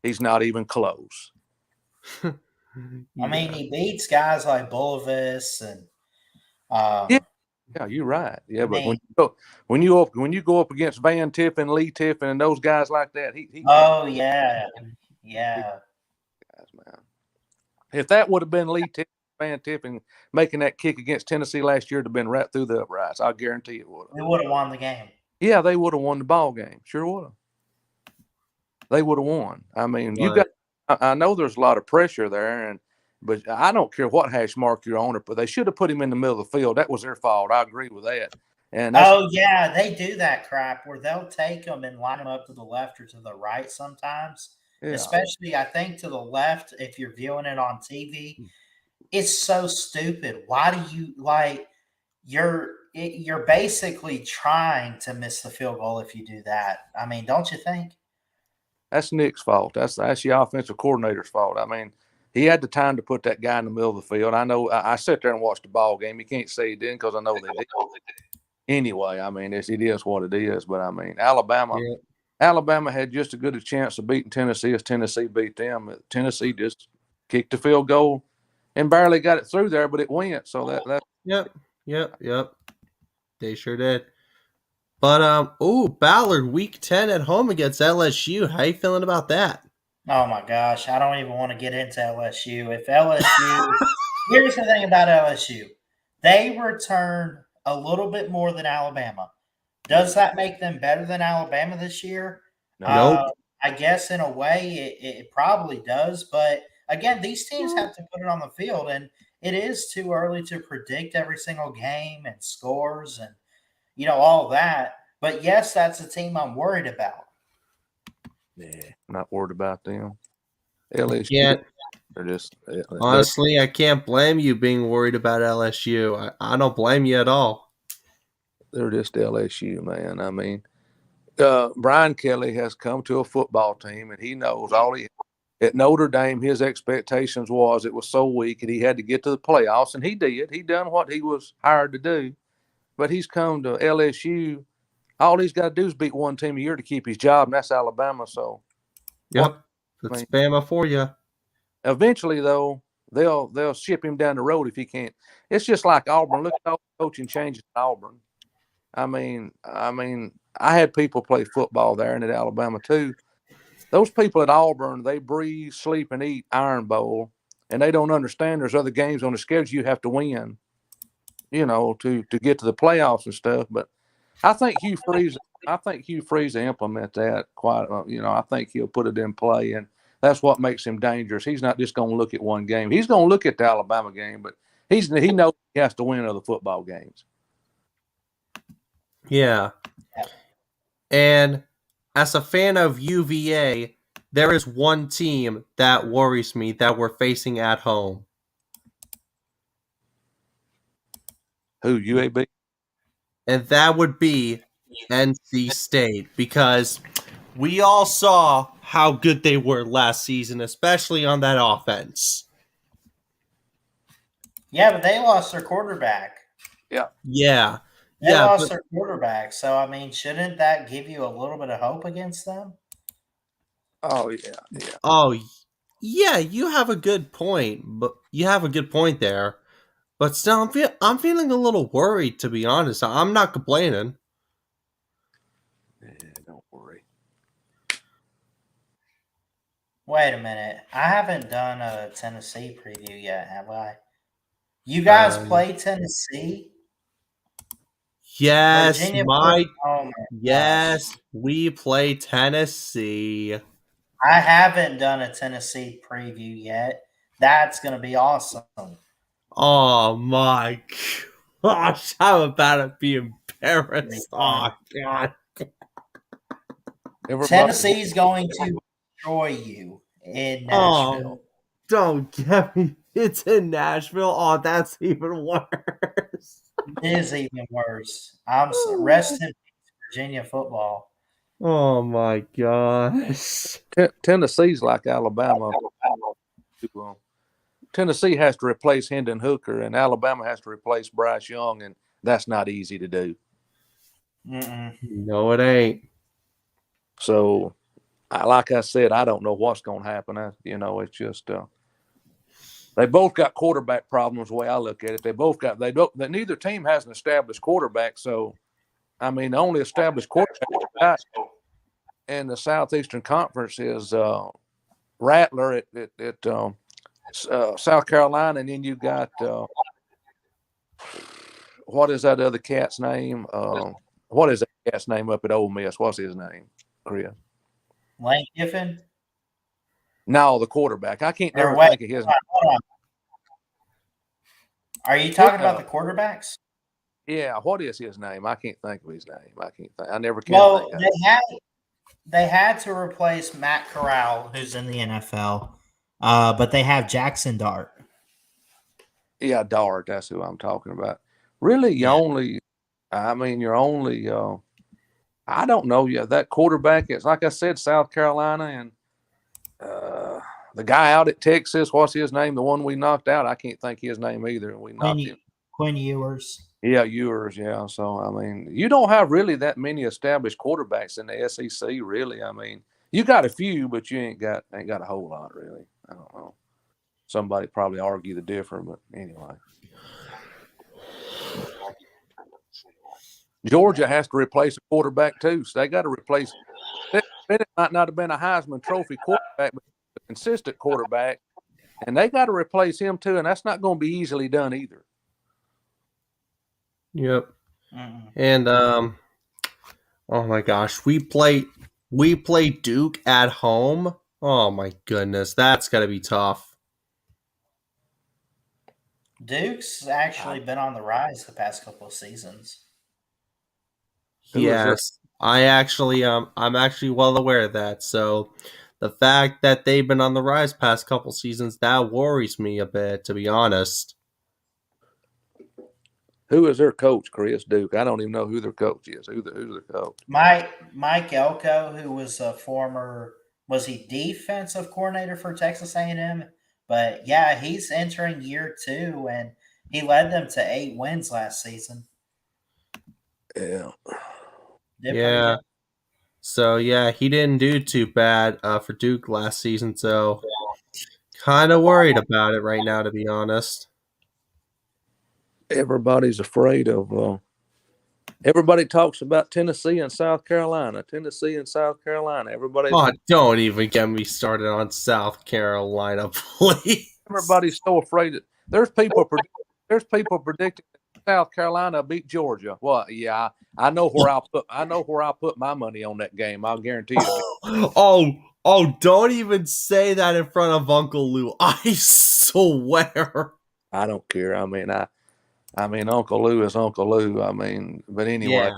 He's not even close. I mean, he beats guys like Bulovis and yeah, you're right. Yeah, but when you go up against Van Tiffin, Lee Tiffin, and those guys like that, he yeah. Guys, man. If that would have been Lee Tiffin, Van Tiffin making that kick against Tennessee last year, it'd have been right through the uprights. I guarantee it would have. They would have won the game. Yeah, they would have won the ball game. Sure would have. They would have won. I mean, I know there's a lot of pressure there, but I don't care what hash mark you're on it, but they should have put him in the middle of the field. That was their fault. I agree with that. And that's Oh yeah, they do that crap where they'll take them and line them up to the left or to the right sometimes. yeah, Especially, I think to the left if you're viewing it on TV. It's so stupid. Why do you like? You're basically trying to miss the field goal if you do that. I mean, don't you think? that's Nick's fault. That's the offensive coordinator's fault. I mean, he had the time to put that guy in the middle of the field. I know. I sit there and watch the ball game. You can't say he didn't because I know they did. Anyway, I mean, it is what it is. But I mean, Yeah. Alabama had just as good a chance of beating Tennessee as Tennessee beat them. Tennessee just kicked the field goal and barely got it through there, but it went. So that Yep. They sure did. But Ballard week 10 at home against LSU. How you feeling about that? Oh my gosh, I don't even want to get into LSU. If LSU, here's the thing about LSU, they return a little bit more than Alabama. Does that make them better than Alabama this year? Nope. I guess in a way it probably does. But again, these teams have to put it on the field, and it is too early to predict every single game and scores and all that. But yes, that's a team I'm worried about. I'm not worried about them. LSU, Can't they're just honestly, I can't blame you being worried about LSU. I don't blame you at all. they're just LSU, man. I mean, Brian Kelly has come to a football team, and he knows at Notre Dame. His expectations was it was so weak, and he had to get to the playoffs, and he did. He done what he was hired to do, but he's come to LSU. All he's got to do is beat one team a year to keep his job, and that's Alabama. So, Yep. That's Bama for you. eventually, though, they'll ship him down the road if he can't. It's just like Auburn. Look at all the coaching changes at Auburn. I mean, I had people play football there and at Alabama too. Those people at Auburn, they breathe, sleep, and eat Iron Bowl, and they don't understand there's other games on the schedule you have to win, to get to the playoffs and stuff. But I think Hugh Freeze will implement that quite. I think he'll put it in play, and that's what makes him dangerous. He's not just going to look at one game. He's going to look at the Alabama game, but he knows he has to win other football games. Yeah. And as a fan of UVA, there is one team that worries me that we're facing at home. Who, UAB? And that would be NC State, because we all saw how good they were last season, especially on that offense. Yeah, but they lost their quarterback. Yeah. They lost their quarterback. So, I mean, shouldn't that give you a little bit of hope against them? Oh, yeah. Oh, yeah, you have a good point. But you have a good point there. But still, I'm feeling a little worried, to be honest. I'm not complaining. Yeah, don't worry. Wait a minute. I haven't done a Tennessee preview yet, have I? You guys play Tennessee? Yes, Virginia yes, we play Tennessee. I haven't done a Tennessee preview yet. That's going to be awesome. Oh my gosh, I'm about to be embarrassed. Oh God. Tennessee's going to destroy you in Nashville. Oh, don't get me. It's in Nashville. Oh, that's even worse. It is even worse. Rest in peace, Virginia football. Oh my gosh. Tennessee's like Alabama. Tennessee has to replace Hendon Hooker, and Alabama has to replace Bryce Young, and that's not easy to do. No, it ain't. So, like I said, I don't know what's going to happen. It's just they both got quarterback problems. The way I look at it, neither team has an established quarterback. So, I mean, the only established quarterback in the Southeastern Conference is Rattler at South Carolina, and then you got what is that other cat's name? What is that cat's name up at Ole Miss? What's his name, Chris? Lane Kiffin? No, the quarterback. I can't never think of his name. Are you talking about the quarterbacks? Yeah, what is his name? I can't think of his name. I never can Well, think of it. they had to replace Matt Corral, who's in the NFL, but they have Jackson Dart. Yeah, Dart. That's who I'm talking about. Really, Yeah. you're only. I don't know. Yeah, that quarterback is, like I said, South Carolina, and the guy out at Texas. What's his name? The one we knocked out. I can't think his name either. We knocked him. Quinn Ewers. Yeah, yours. Yeah. So you don't have really that many established quarterbacks in the SEC. Really, you got a few, but you ain't got a whole lot really. I don't know. Somebody probably argue the different, but anyway. Georgia has to replace a quarterback too, so they got to replace. It might not have been a Heisman Trophy quarterback, but a consistent quarterback, and they got to replace him too, and that's not going to be easily done either. Yep. Mm-mm. And oh my gosh, we play Duke at home. Oh my goodness, that's got to be tough. Duke's actually been on the rise the past couple of seasons. Yes, I'm actually well aware of that. So the fact that they've been on the rise past couple seasons, that worries me a bit, to be honest. Who is their coach, Chris? Duke. I don't even know who their coach is. Who's their coach? Mike Elko, who was a former, was he defensive coordinator for Texas A&M? But yeah, he's entering year 2, and he led them to 8 wins last season. Yeah. Yeah. So yeah, he didn't do too bad for Duke last season. So kind of worried about it right now, to be honest. Everybody's afraid of. Everybody talks about Tennessee and South Carolina. Everybody. Oh, don't even get me started on South Carolina, please. Everybody's so afraid. There's people predicting South Carolina beat Georgia. Well, yeah, I know where I'll put my money on that game. I'll guarantee you. Oh, don't even say that in front of Uncle Lou. I swear. I don't care. Uncle Lou is Uncle Lou. But anyway,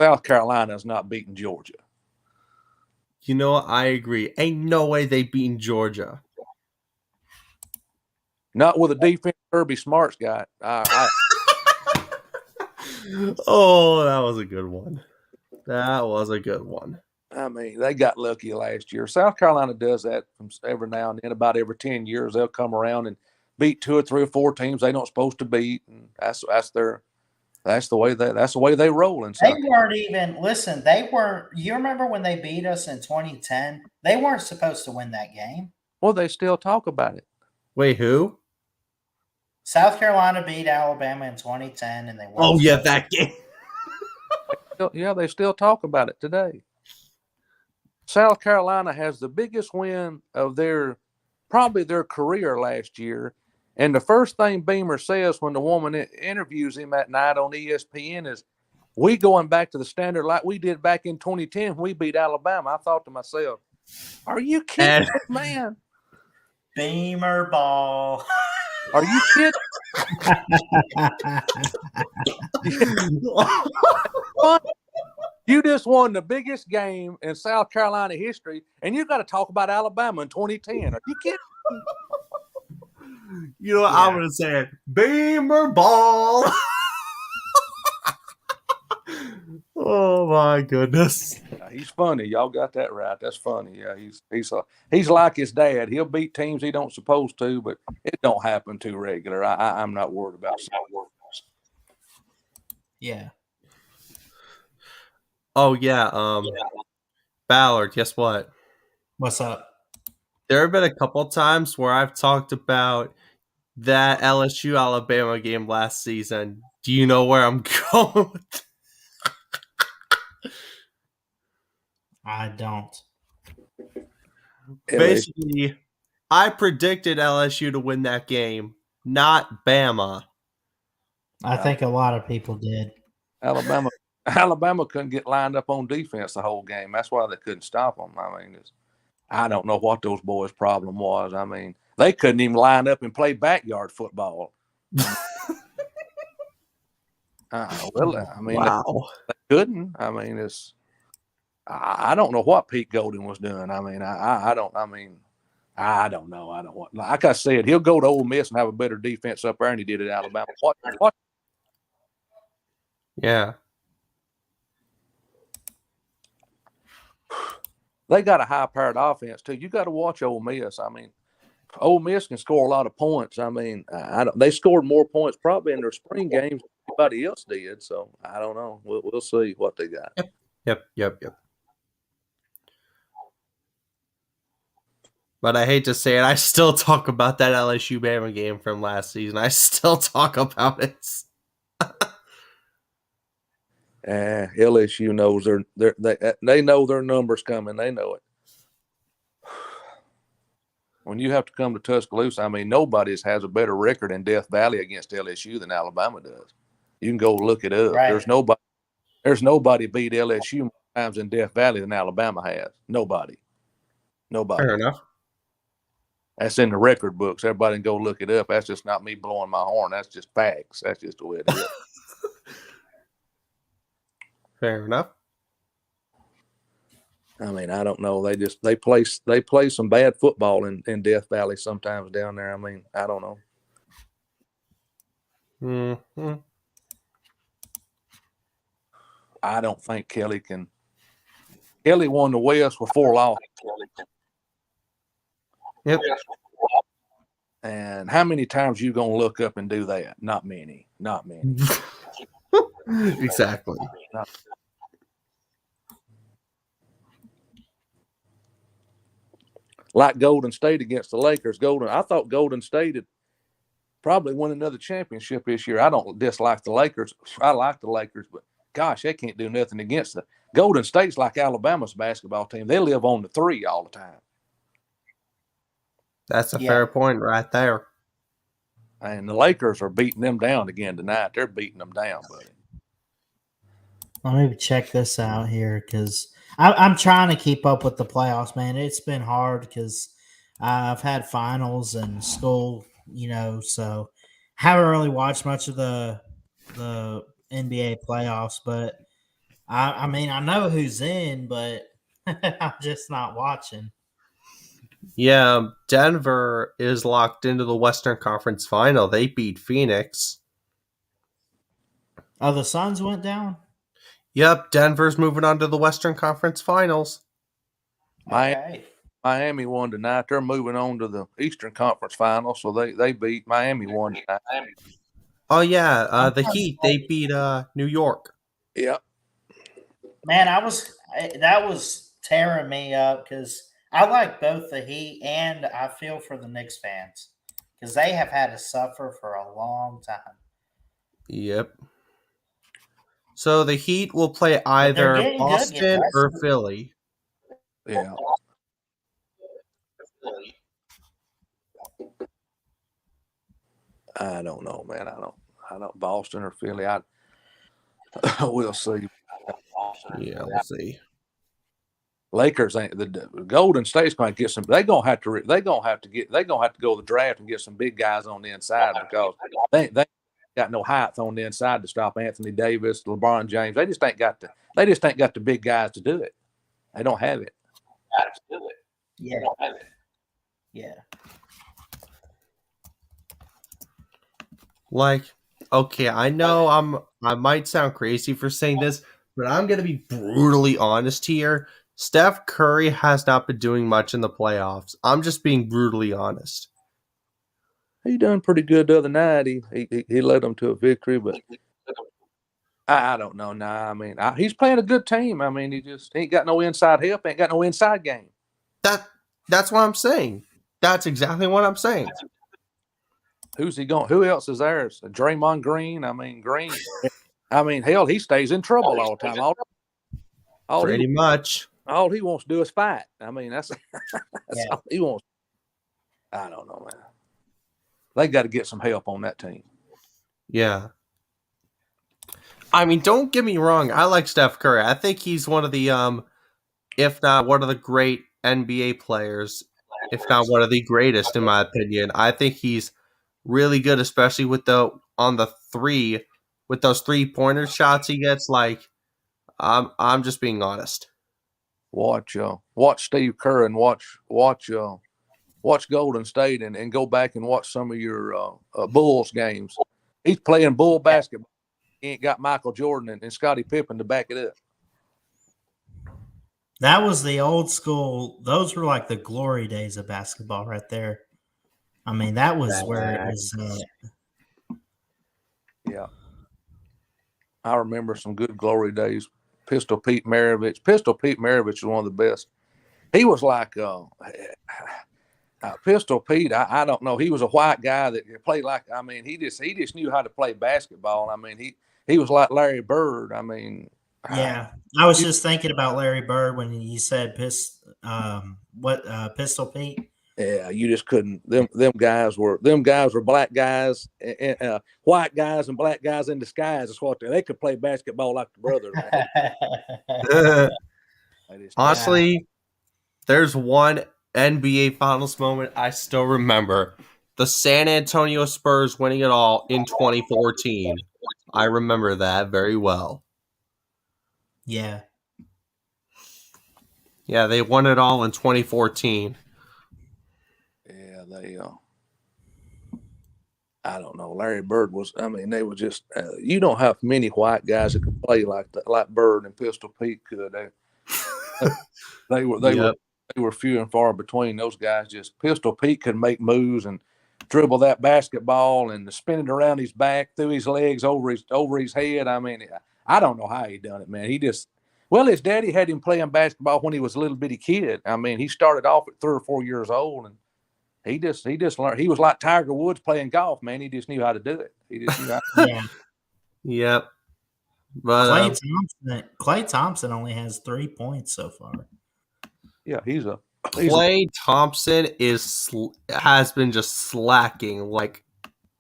South Carolina's not beating Georgia. You know what? I agree. Ain't no way they beating Georgia. Not with a defense Kirby Smart's got. Oh, that was a good one. They got lucky last year. South Carolina does that from every now and then. About every 10 years, they'll come around and beat 2 or 3 or 4 teams they don't supposed to beat, and that's the way they roll. And they weren't even You remember when they beat us in 2010? They weren't supposed to win that game. Well, they still talk about it. Wait, who? South Carolina beat Alabama in 2010, and they weren't. Oh yeah, that game. Yeah, they still talk about it today. South Carolina has the biggest win of probably their career last year. And the first thing Beamer says when the woman interviews him at night on ESPN is, we going back to the standard like we did back in 2010 when we beat Alabama. I thought to myself, are you kidding, man? Beamer ball. Are you kidding? You just won the biggest game in South Carolina history, and you got to talk about Alabama in 2010. Are you kidding? You know what? I'm going to say it. Beamer ball. Oh, my goodness. He's funny. Y'all got that right. That's funny. Yeah, he's like his dad. He'll beat teams he don't supposed to, but it don't happen too regular. I'm not worried about it. Yeah. Oh, yeah. Ballard, guess what? What's up? There have been a couple times where I've talked about that LSU Alabama game last season. Do you know where I'm going with that? I don't. Basically, I predicted LSU to win that game, not Bama. I think a lot of people did. Alabama couldn't get lined up on defense the whole game. That's why they couldn't stop them. I don't know what those boys' problem was. They couldn't even line up and play backyard football. Well, I mean, Wow. they couldn't. I mean, I don't know what Pete Golding was doing. I mean, I don't. I mean, I don't know. I don't want. Like I said, he'll go to Ole Miss and have a better defense up there, and he did at Alabama. What? Yeah. They got a high-powered offense too. You got to watch Ole Miss. I mean, Ole Miss can score a lot of points. I mean, they scored more points probably in their spring games than anybody else did. So I don't know. We'll see what they got. Yep. But I hate to say it, I still talk about that LSU Bama game from last season. I still talk about it. LSU knows they know their numbers coming. They know it. When you have to come to Tuscaloosa, I mean, nobody has a better record in Death Valley against LSU than Alabama does. You can go look it up. Right. There's nobody beat LSU more times in Death Valley than Alabama has. Nobody. Fair enough. That's in the record books. Everybody can go look it up. That's just not me blowing my horn. That's just facts. That's just the way it is. Fair enough. I mean, I don't know. They play some bad football in Death Valley sometimes down there. I mean, I don't know. Mm-hmm. I don't think Kelly can. Kelly won the West with 4 losses. Yep. And how many times you gonna look up and do that? Not many. Not many. Exactly. Like Golden State against the Lakers. I thought Golden State had probably win another championship this year. I don't dislike the Lakers. I like the Lakers, but gosh, they can't do nothing against the Golden State's like Alabama's basketball team. They live on the 3 all the time. That's a fair point right there. And the Lakers are beating them down again tonight. They're beating them down, buddy. Let me check this out here because I'm trying to keep up with the playoffs, man. It's been hard because I've had finals and school, so haven't really watched much of the NBA playoffs. But I mean, I know who's in, but I'm just not watching. Yeah, Denver is locked into the Western Conference Final. They beat Phoenix. Oh, the Suns went down? Yep, Denver's moving on to the Western Conference Finals. Okay. Miami won tonight. They're moving on to the Eastern Conference Finals, so they beat Miami won tonight. Oh, yeah, the Heat, they beat New York. Yep. Man, that was tearing me up because I like both the Heat and I feel for the Knicks fans because they have had to suffer for a long time. Yep. So the Heat will play either Boston or Philly. Yeah. I don't know, man. I don't Boston or Philly. We'll see. Yeah, we'll see. Lakers ain't the Golden State's going to get some. They're going to have to go to the draft and get some big guys on the inside because they got no height on the inside to stop Anthony Davis, LeBron James. They just ain't got the big guys to do it. They don't have it. Yeah. Yeah. Like, okay, I know I might sound crazy for saying this, but I'm going to be brutally honest here. Steph Curry has not been doing much in the playoffs. I'm just being brutally honest. He done pretty good the other night. He led them to a victory, but I don't know. Nah, I mean, he's playing a good team. I mean, he just ain't got no inside help, ain't got no inside game. That's what I'm saying. That's exactly what I'm saying. Who's he going? Who else is there? Draymond Green. I mean, Green. I mean, hell, he stays in trouble all the time. Pretty much. All he wants to do is fight. I mean, that's all he wants. I don't know, man. They got to get some help on that team. Yeah. I mean, don't get me wrong. I like Steph Curry. I think he's one of the, if not one of the great NBA players, if not one of the greatest, in my opinion. I think he's really good, especially with on the 3 with those 3-pointer shots he gets. Like, I'm just being honest. Watch Steve Kerr and watch Golden State and go back and watch some of your Bulls games. He's playing Bull basketball. He ain't got Michael Jordan and Scottie Pippen to back it up. That was the old school. Those were like the glory days of basketball right there. I mean, that was where it was. Yeah. I remember some good glory days. Pistol Pete Maravich was one of the best. He was like Pistol Pete. I don't know. He was a white guy that played like. I mean, he just knew how to play basketball. I mean, he was like Larry Bird. I mean, Yeah, I was just thinking about Larry Bird when you said Pistol Pete. Yeah, you just couldn't. Them guys were black guys, white guys, and black guys in disguise. That's what they could play basketball like the brothers. Honestly, there's one NBA Finals moment I still remember: the San Antonio Spurs winning it all in 2014. I remember that very well. Yeah. Yeah, they won it all in 2014. Yeah, they. I don't know. Larry Bird was. I mean, they were just. You don't have many white guys that could play like Bird and Pistol Pete could. They were few and far between. Those guys just. Pistol Pete could make moves and dribble that basketball and spin it around his back, through his legs, over his head. I mean, I don't know how he done it, man. He just. Well, his daddy had him playing basketball when he was a little bitty kid. I mean, he started off at 3 or 4 years old, and he just learned. He was like Tiger Woods playing golf, man. He just knew how to do it. He just knew how to Yeah. Yep. But Klay Thompson only has 3 points so far. Yeah, Klay Thompson has been just slacking like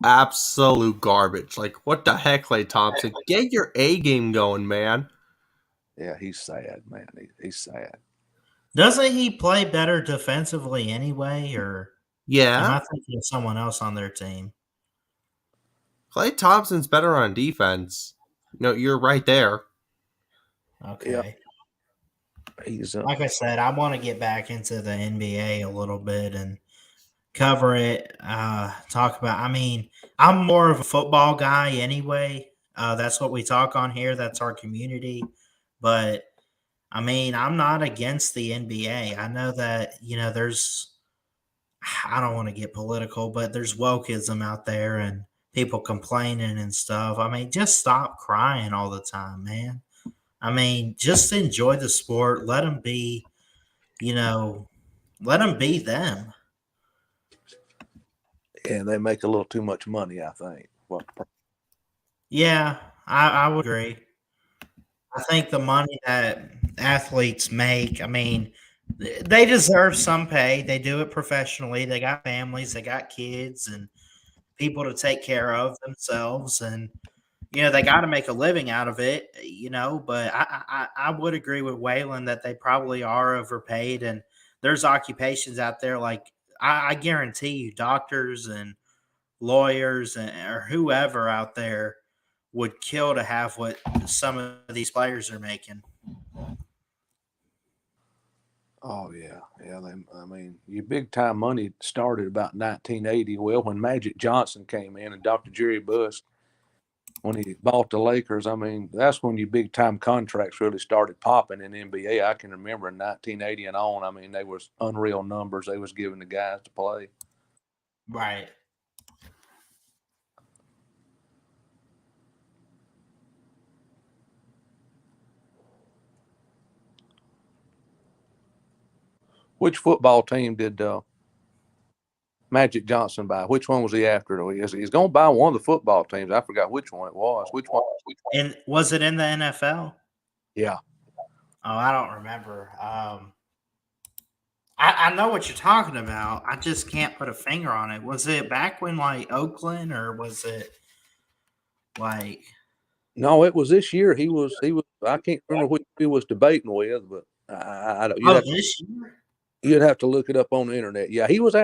absolute garbage. Like, what the heck, Klay Thompson? Get your A game going, man. Yeah, he's sad, man. He's sad. Doesn't he play better defensively anyway, or am I thinking of someone else on their team? Klay Thompson's better on defense. No, you're right there. Okay. Yep. He's like I said, I want to get back into the NBA a little bit and cover it, talk about. I mean, I'm more of a football guy anyway. That's what we talk on here. That's our community. But I mean, I'm not against the NBA. I know that, I don't want to get political, but there's wokeism out there and people complaining and stuff. I mean, just stop crying all the time, man. I mean, just enjoy the sport. Let them be, let them be them. And they make a little too much money, I think. Yeah, I would agree. I think the money that athletes make, I mean, they deserve some pay. They do it professionally. They got families, they got kids and people to take care of themselves. And, they got to make a living out of it, but I would agree with Waylon that they probably are overpaid. And there's occupations out there like I guarantee you doctors and lawyers or whoever out there would kill to have what some of these players are making. Oh yeah. I mean, your big time money started about 1980. Well, when Magic Johnson came in and Dr. Jerry Buss, when he bought the Lakers, I mean, that's when your big time contracts really started popping in NBA. I can remember in 1980 and on. I mean, they was unreal numbers they was giving the guys to play. Right. Which football team did Magic Johnson buy? Which one was he after? He's going to buy one of the football teams. I forgot which one it was. Which one? And was it in the NFL? Yeah. Oh, I don't remember. I know what you're talking about. I just can't put a finger on it. Was it back when like Oakland, or was it like? No, it was this year. He was. I can't remember which he was debating with, but I don't. This year. You'd have to look it up on the internet. Yeah, he was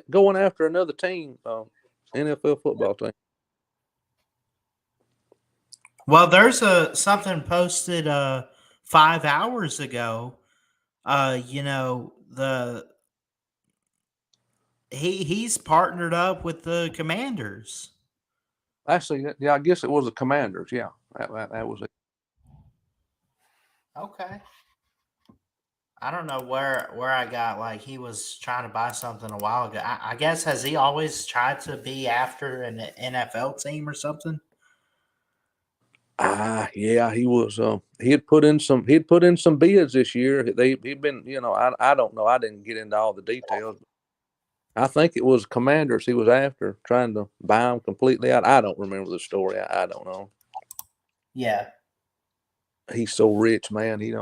going after another team, NFL football team. Well, there's a something posted 5 hours ago. The he's partnered up with the Commanders. Actually, yeah, I guess it was the Commanders. Yeah, that was it. Okay. I don't know where I got like he was trying to buy something a while ago. I guess has he always tried to be after an NFL team or something? Yeah, he was. He'd put in some bids this year. He'd been, I don't know. I didn't get into all the details. I think it was Commanders he was after, trying to buy them completely out. I don't remember the story. I don't know. Yeah. He's so rich, man. He's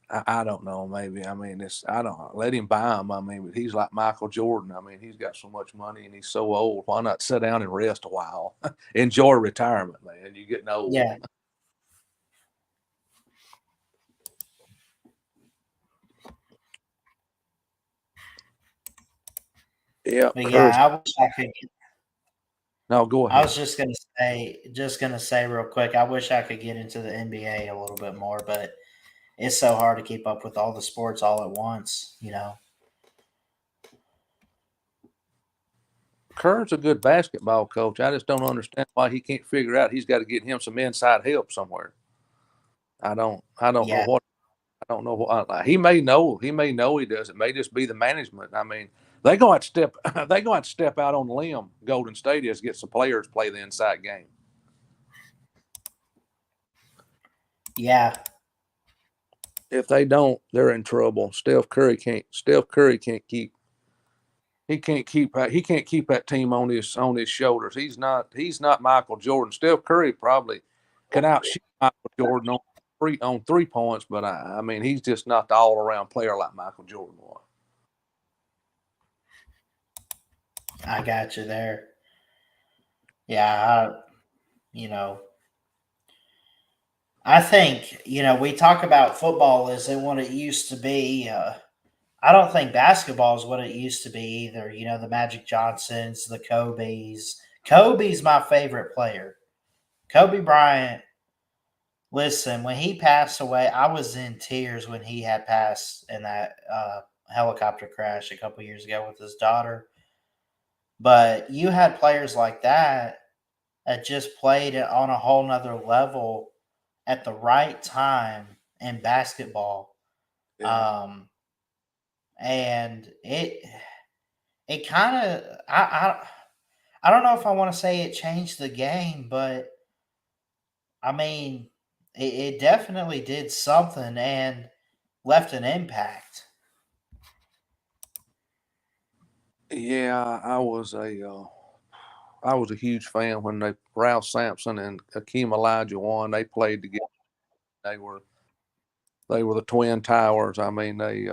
I don't know. Maybe I don't know. Let him buy him. I mean, but he's like Michael Jordan. I mean, he's got so much money and he's so old. Why not sit down and rest a while? Enjoy retirement, man. You're getting old. Yeah. Yeah. But yeah, I wish I could. No, go I ahead. was just gonna say real quick. I wish I could get into the NBA a little bit more, but it's so hard to keep up with all the sports all at once. Kerr's a good basketball coach. I just don't understand why he can't figure out he's got to get him some inside help somewhere. I don't know Yeah, what I don't know what he may know. He may know he does. It may just be the management. I mean, they go out step they go out to step out on the limb. Golden State is get some players play the inside game. yeah, If they don't, they're in trouble. Steph Curry can't keep he can't keep that team on his shoulders. He's not Michael Jordan. Steph Curry probably can outshoot Michael Jordan on 3 points, but I mean he's just not the all around player like Michael Jordan was. I got you there. Yeah, you know, I think we talk about football isn't what it used to be. I don't think basketball is what it used to be either. The Magic Johnsons, the Kobe's. Kobe's my favorite player. Kobe Bryant. Listen, when he passed away, I was in tears when he had passed in that helicopter crash a couple years ago with his daughter. But you had players like that just played it on a whole nother level at the right time in basketball. Yeah. And it kind of I don't know if I want to say it changed the game, but I mean it definitely did something and left an impact. Yeah, I was a huge fan when Ralph Sampson and Akeem Olajuwon they played together. They were the twin towers. I mean they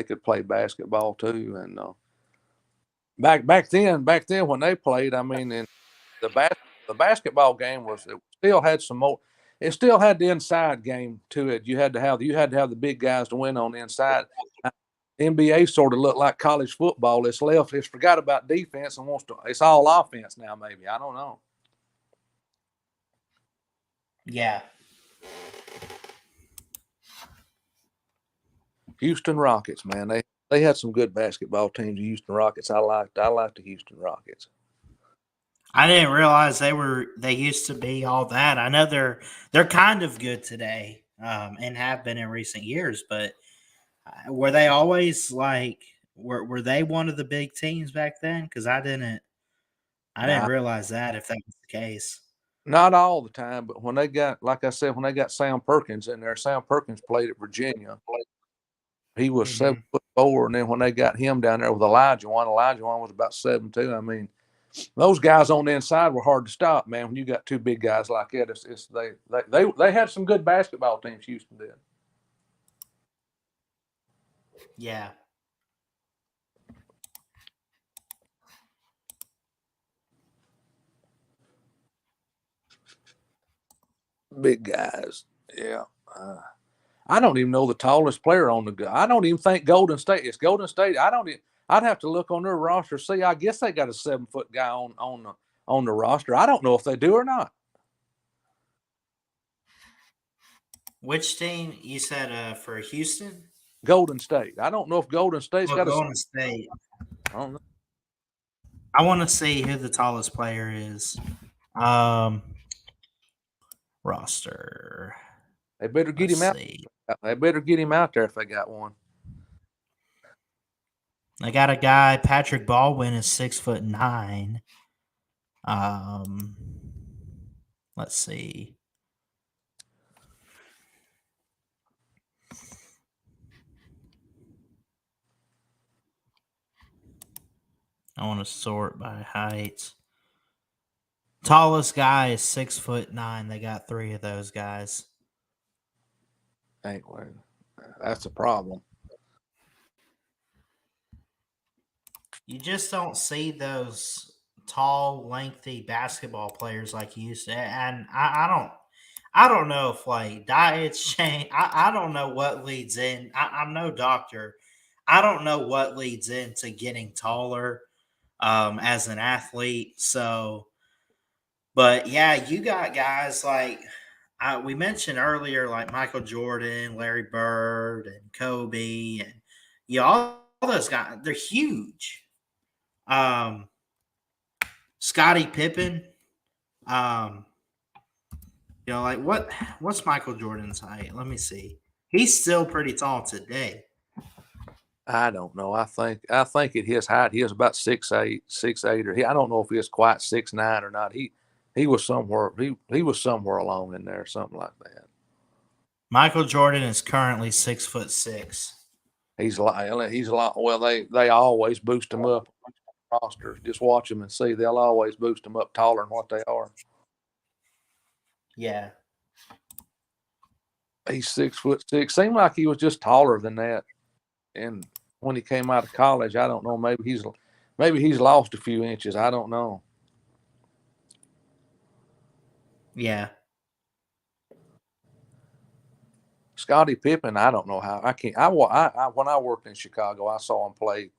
could play basketball too. And back then when they played, I mean, and the basketball game it still had some more. It still had the inside game to it. You had to have the big guys to win on the inside. NBA sort of looked like college football. It's forgot about defense and it's all offense now. Maybe I don't know. Yeah. Houston Rockets, man, they had some good basketball teams. The Houston Rockets, I liked the Houston Rockets. I didn't realize they used to be all that. I know they're kind of good today, and have been in recent years, but were they always like were they one of the big teams back then? Because I didn't Nah, realize that if that was the case. not all the time, but when they got, like I said, when they got Sam Perkins in there, Sam Perkins played at Virginia. He was Hmm. 7'4", and then when they got him down there with Elijah Wan was about 7'2". I mean, those guys on the inside were hard to stop, man. When you got two big guys like that, they had some good basketball teams. Houston did. Yeah. Big guys, yeah. I don't even know the tallest player on the. I don't even think Golden State. It's Golden State. I'd have to look on their roster. See, I guess they got a 7-foot guy on the roster. I don't know if they do or not. Which team you said for Houston? Golden State. I don't know if Golden State's got Golden State. I don't know. I want to see who the tallest player is. Roster. They better get Let's him out. see. They better get him out there if they got one. I got a guy. Patrick Baldwin is 6'9". Let's see. I want to sort by height. Tallest guy is 6'9". They got 3 of those guys. Anyway, that's a problem. You just don't see those tall, lengthy basketball players like you used to. And I don't know if like diets change. I don't know what leads in. I'm no doctor. I don't know what leads into getting taller as an athlete. So, but yeah, you got guys like we mentioned earlier, like Michael Jordan, Larry Bird, and Kobe, and all those guys. They're huge. Scottie Pippen. Like what's Michael Jordan's height? Let me see. He's still pretty tall today. I don't know. I think at his height he was about 6'8", 6'8", or I don't know if he was quite 6'9" or not. He was somewhere he was somewhere along in there, something like that. Michael Jordan is currently 6'6". He's a lot. Well, they always boost him up rosters. Just watch them and see. They'll always boost them up taller than what they are. Yeah. He's 6'6". Seemed like he was just taller than that. And when he came out of college, I don't know. Maybe he's lost a few inches. I don't know. Yeah. Scottie Pippen, I don't know how. I can't. When I worked in Chicago, I saw him play.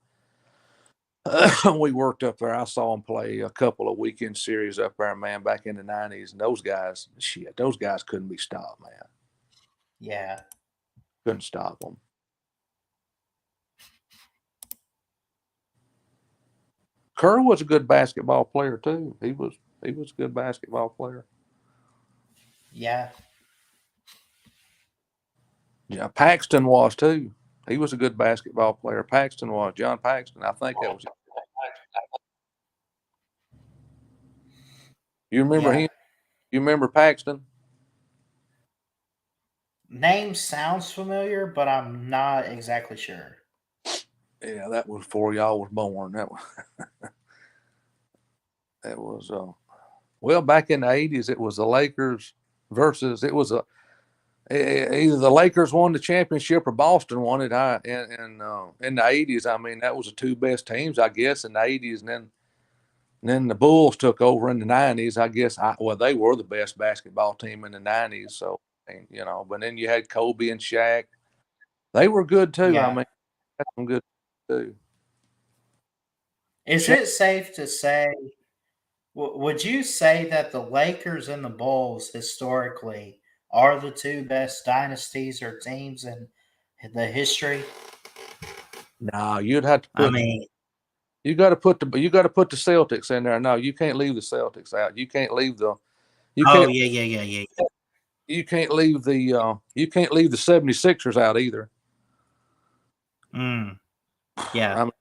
We worked up there. I saw him play a couple of weekend series up there, man, back in the 90s. And those guys couldn't be stopped, man. Yeah. Couldn't stop them. Kerr was a good basketball player too. He was a good basketball player. Yeah. Yeah, Paxton was too. He was a good basketball player. Paxton was John Paxton. I think that was. You remember him? You remember Paxton? Name sounds familiar, but I'm not exactly sure. Yeah, that was before y'all was born. That was well, back in the 80s, it was the Lakers versus it was either the Lakers won the championship or Boston won it. In the 80s, I mean, that was the two best teams, I guess, in the 80s, and then the Bulls took over in the 90s. I guess they were the best basketball team in the 90s. So, but then you had Kobe and Shaq. They were good too. Yeah. I mean, that's some good too. Is it safe to say? Would you say that the Lakers and the Bulls historically are the two best dynasties or teams in the history? No, you'd have to put. I mean, you got to put the Celtics in there. No, you can't leave the Celtics out. You can't leave the. You oh can't, yeah. You can't leave the 76ers out either. Yeah. I mean,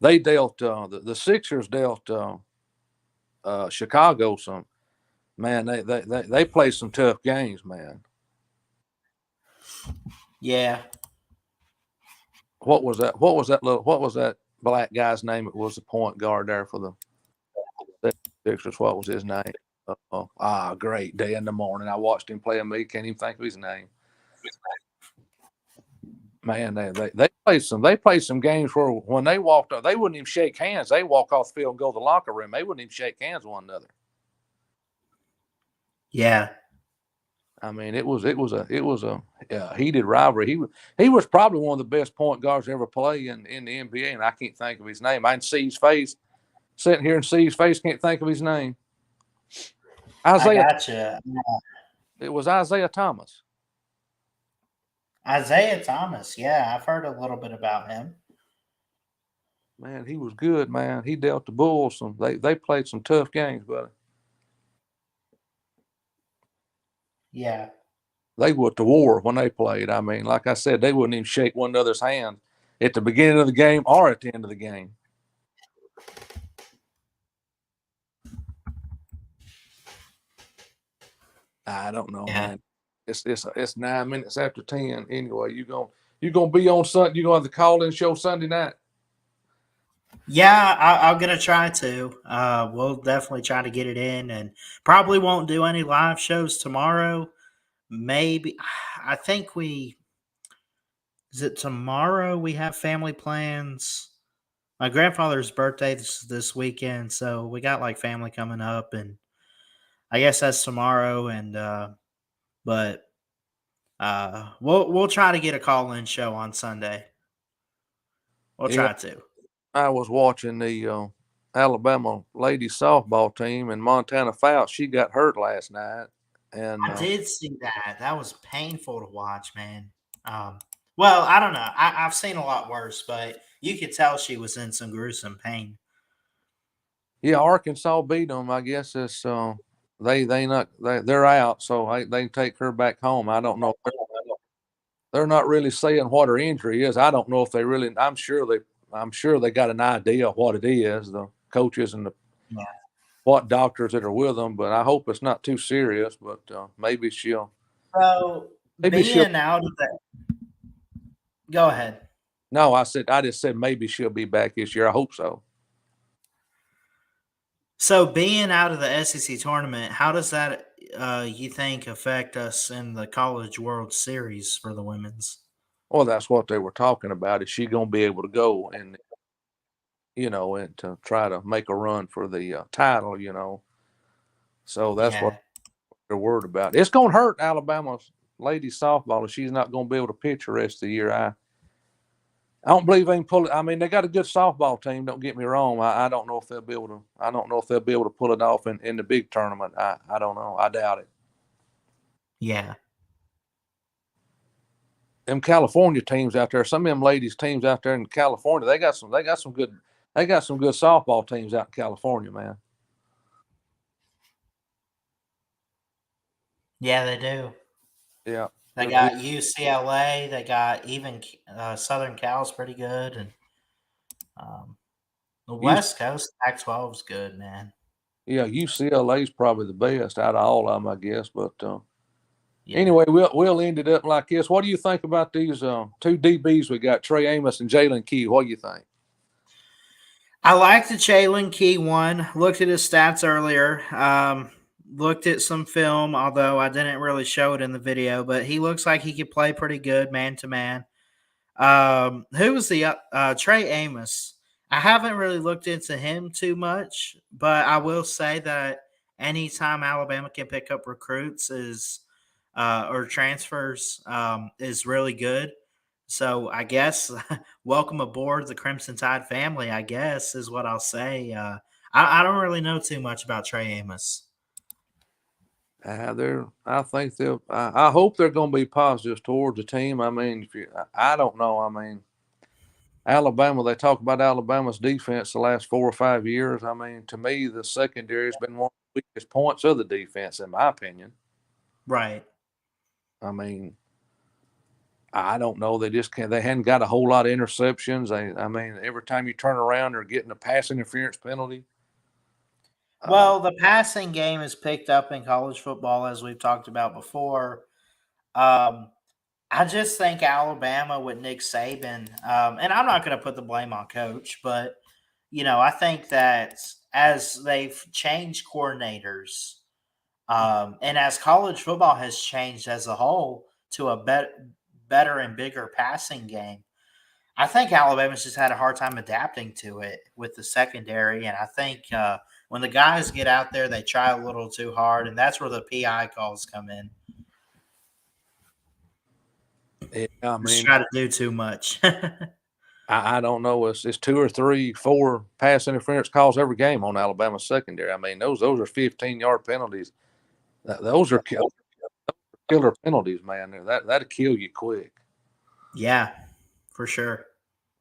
they dealt the Sixers dealt Chicago some. Man, they played some tough games, man. Yeah. What was that black guy's name? It was the point guard there for the Sixers. What was his name? Great day in the morning. I watched him play me. Can't even think of his name. Man, they played some games where when they walked up, they wouldn't even shake hands. They walk off the field and go to the locker room. They wouldn't even shake hands with one another. Yeah. I mean, it was a heated rivalry. He was probably one of the best point guards ever play in the NBA, and I can't think of his name. I can see his face, sitting here and see his face, can't think of his name. I Isaiah. gotcha. It was Isaiah Thomas. Isaiah Thomas. Yeah, I've heard a little bit about him. Man, he was good, man. He dealt the Bulls some. They played some tough games, buddy. Yeah. They were to war when they played. I mean, like I said, they wouldn't even shake one another's hand at the beginning of the game or at the end of the game. I don't know, Yeah. man. It's 9 minutes after 10. Anyway, you gonna be on Sunday. You gonna have the call-in show Sunday night. Yeah, I'm gonna try to. We'll definitely try to get it in, and probably won't do any live shows tomorrow. Maybe I think is it tomorrow we have family plans. My grandfather's birthday this weekend, so we got like family coming up, and I guess that's tomorrow. And but we'll try to get a call in show on Sunday. We'll Yeah, try to. I was watching the Alabama ladies softball team, and Montana Fouts. She got hurt last night, and I did see that. That was painful to watch, man. Well, I don't know. I've seen a lot worse, but you could tell she was in some gruesome pain. yeah, Arkansas beat them. I guess it's they're out, so they can take her back home. I don't know. They're not really saying what her injury is. I don't know if they really. I'm sure they got an idea of what it is. The coaches and the Yeah. what doctors that are with them, but I hope it's not too serious. But maybe she'll. So Maybe she'll. being out of that, go ahead. No, I just said maybe she'll be back this year. I hope so. So being out of the SEC tournament, how does that you think affect us in the College World Series for the women's? Well, that's what they were talking about. Is she going to be able to go and and to try to make a run for the title? So that's what Yeah. they're worried about. It's going to hurt Alabama's ladies softball if she's not going to be able to pitch the rest of the year. I don't believe they can pull it. I mean, they got a good softball team. Don't get me wrong. I don't know if they'll be able to. I don't know if they'll be able to pull it off in the big tournament. I don't know. I doubt it. Yeah. Them California teams out there. Some of them ladies teams out there in California. They got some good. They got some good softball teams out in California, man. Yeah, they do. Yeah. They got UCLA. They got even Southern Cal's pretty good, and the West Coast Pac-12 is good, man. Yeah, UCLA is probably the best out of all of them, I guess. But Yeah. anyway, we'll end it up like this. What do you think about these two DBs we got, Trey Amos and Jalen Key? What do you think? I like the Jalen Key one. Looked at his stats earlier. Looked at some film, although I didn't really show it in the video, but he looks like he could play pretty good man to man. Who was the Trey Amos? I haven't really looked into him too much, but I will say that anytime Alabama can pick up recruits or transfers is really good. So I guess welcome aboard the Crimson Tide family, I guess is what I'll say. I don't really know too much about Trey Amos. I think I hope they're going to be positive towards the team. I mean, I don't know. I mean, Alabama. They talk about Alabama's defense the last 4 or 5 years. I mean, to me, the secondary has been one of the weakest points of the defense, in my opinion. Right. I mean, I don't know. They just can't. They hadn't got a whole lot of interceptions. I mean, every time you turn around, they're getting a pass interference penalty. Well, the passing game is picked up in college football, as we've talked about before. I just think Alabama with Nick Saban, and I'm not going to put the blame on coach, but I think that as they've changed coordinators, and as college football has changed as a whole to a better and bigger passing game, I think Alabama's just had a hard time adapting to it with the secondary, and I think when the guys get out there, they try a little too hard, and that's where the PI calls come in. Yeah, I Just mean, try to do too much. I don't know. It's 2 or 3, 4 pass interference calls every game on Alabama secondary. I mean, those are 15-yard penalties. Those are killer penalties, man. That'll kill you quick. Yeah, for sure.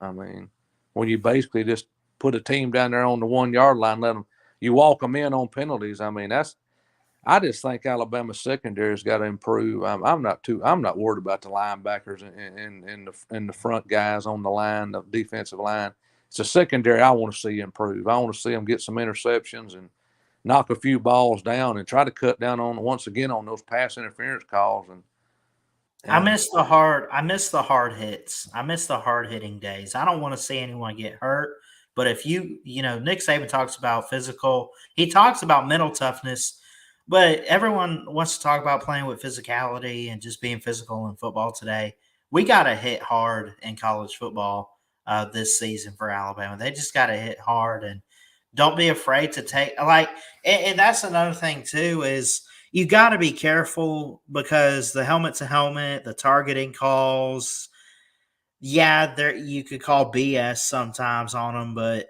I mean, when you basically just put a team down there on the 1-yard line, you walk them in on penalties. I mean, I just think Alabama secondary's got to improve. I'm not worried about the linebackers and the front guys on the line, the defensive line. It's a secondary I want to see improve. I want to see them get some interceptions and knock a few balls down and try to cut down once again on those pass interference calls. I miss the hard hits. I miss the hard hitting days. I don't want to see anyone get hurt. But if Nick Saban talks about he talks about mental toughness, but everyone wants to talk about playing with physicality and just being physical in football today. We got to hit hard in college football this season for Alabama. They just got to hit hard and don't be afraid to take and that's another thing too is you got to be careful because the helmet to helmet, the targeting calls, yeah, there you could call BS sometimes on them, but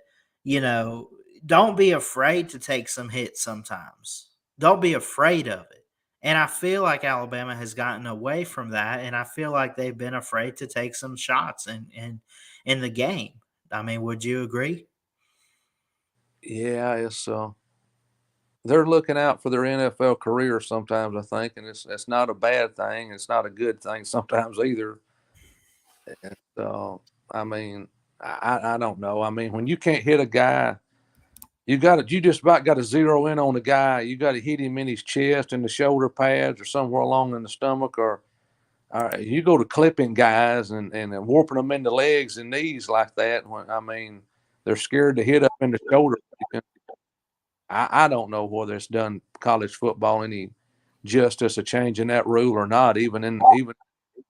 don't be afraid to take some hits sometimes. Don't be afraid of it. And I feel like Alabama has gotten away from that, and I feel like they've been afraid to take some shots in the game. I mean, would you agree? Yeah, it's they're looking out for their NFL career sometimes, I think, and it's not a bad thing. It's not a good thing sometimes either. And, I mean, I don't know. I mean, when you can't hit a guy, you just about got to zero in on the guy. You got to hit him in his chest, in the shoulder pads, or somewhere along in the stomach, or you go to clipping guys and warping them in the legs and knees like that. I mean, they're scared to hit up in the shoulder. I don't know whether it's done college football any justice of changing that rule or not. Even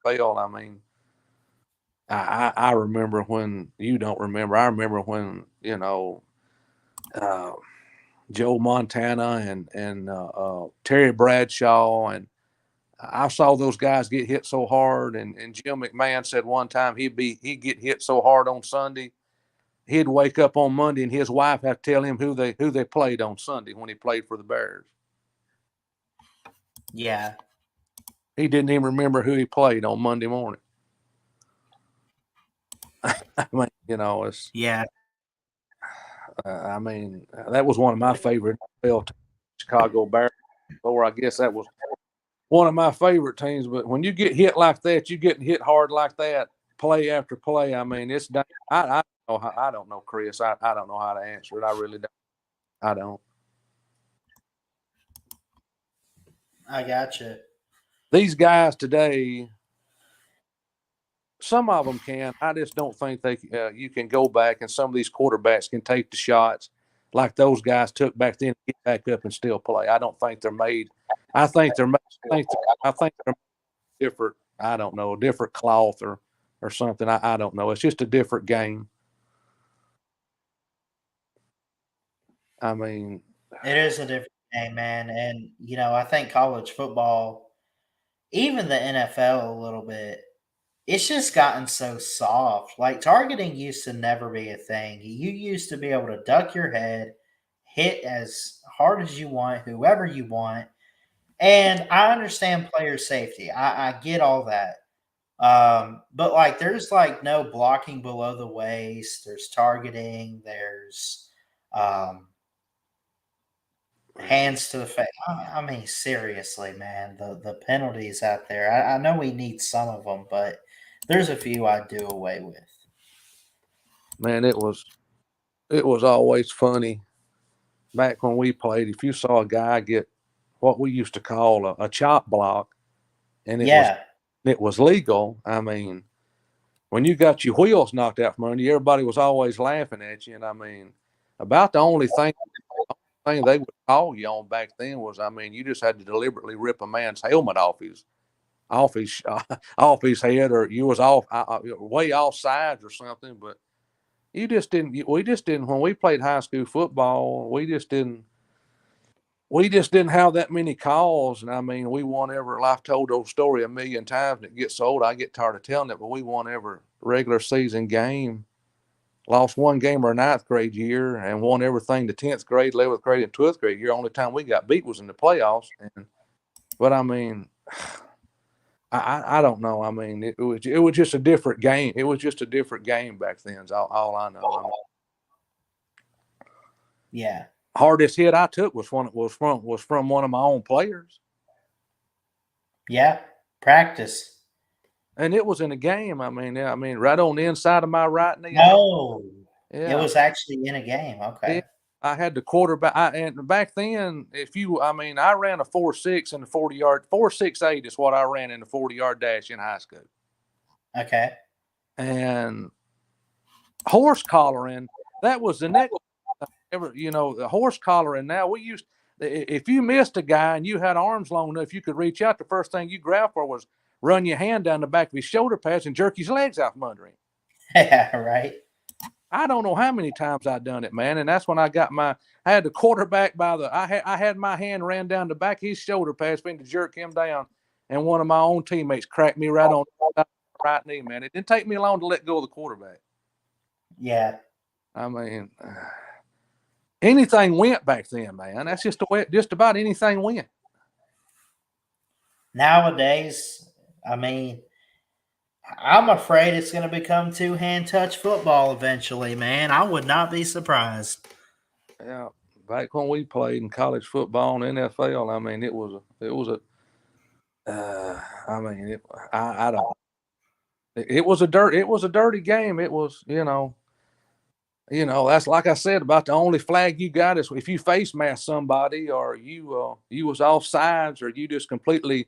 fail. I mean, I remember when you don't remember. I remember when uh, Joe Montana and Terry Bradshaw, and I saw those guys get hit so hard. And Jim McMahon said one time he'd get hit so hard on Sunday, he'd wake up on Monday and his wife had to tell him who they played on Sunday when he played for the Bears. Yeah. He didn't even remember who he played on Monday morning. I mean, it's Yeah. I mean, that was one of my favorite Chicago Bears. Or I guess that was one of my favorite teams. But when you get hit like that, you getting hit hard like that, play after play. I mean, it's I don't know, Chris. I don't know how to answer it. I really don't. I don't. I gotcha. These guys today, some of them can. I just don't think you can go back and some of these quarterbacks can take the shots like those guys took back then, get back up and still play. I don't think they're made. I think they're different. I don't know, a different cloth or something. I don't know. It's just a different game. I mean, It is a different game, man. And, I think college football, even the NFL a little bit, it's just gotten so soft. Like targeting used to never be a thing. You used to be able to duck your head, hit as hard as you want, whoever you want. And I understand player safety. I get all that. But like there's like no blocking below the waist, there's targeting, there's hands to the face. I mean, seriously, man, the penalties out there. I know we need some of them, but there's a few I do away with. man, it was always funny back when we played. If you saw a guy get what we used to call a chop block, and it was legal. I mean, when you got your wheels knocked out from under you, everybody was always laughing at you. And I mean, about the only thing they would call you on back then was, I mean, you just had to deliberately rip a man's helmet off his off his head, or you was off way off sides or something. But you just didn't. We just didn't. When we played high school football, we just didn't. we just didn't have that many calls. And I mean, we won every, I've told those story a million times and it gets so old, I get tired of telling it, but we won every regular season game, lost one game our 9th grade year, and won everything the 10th grade, 11th grade, and 12th grade year. Only time we got beat was in the playoffs. But I mean, I don't know. I mean, it was just a different game. It was just a different game back then. Is all I know. I mean, Yeah. hardest hit I took was from one of my own players, Yeah. Practice. and it was in a game. I mean, right on the inside of my right knee. No. Yeah, It was actually in a game. Okay. yeah. I had the quarterback. And back then, I ran a 4.6 in the 40-yard. 4.68 is what I ran in the 40-yard dash in high school. Okay. And horse collaring, that was the next. The horse collaring. Now if you missed a guy and you had arms long enough, you could reach out. The first thing you grabbed for was run your hand down the back of his shoulder pads and jerk his legs out from under him. Yeah. Right. I don't know how many times I've done it, man. And that's when I had the quarterback I had my hand ran down the back of his shoulder pads for him to jerk him down. And one of my own teammates cracked me right on the right knee, man. It didn't take me long to let go of the quarterback. Yeah. I mean, anything went back then, man. That's just the way. Just about anything went. Nowadays, I mean, I'm afraid it's going to become two-hand touch football eventually, man. I would not be surprised. Yeah, back when we played in college football and NFL, I mean, it was a dirty game. It was, that's like I said about the only flag you got is if you face mask somebody or you was offsides or you just completely,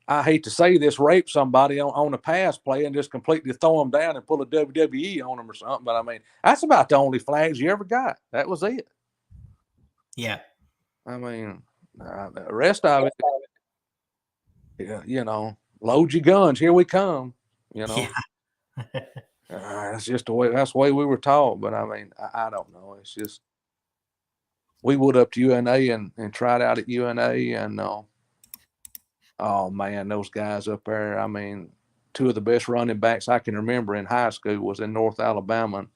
I hate to say this, rape somebody on a pass play and just completely throw them down and pull a WWE on them or something. But I mean, that's about the only flags you ever got. That was it. Yeah. I mean, the rest of it, load your guns. Here we come. Yeah. That's just that's the way we were taught. But I mean, I don't know. It's just, we went up to UNA and tried out at UNA and, oh man, those guys up there. I mean, two of the best running backs I can remember in high school was in North Alabama.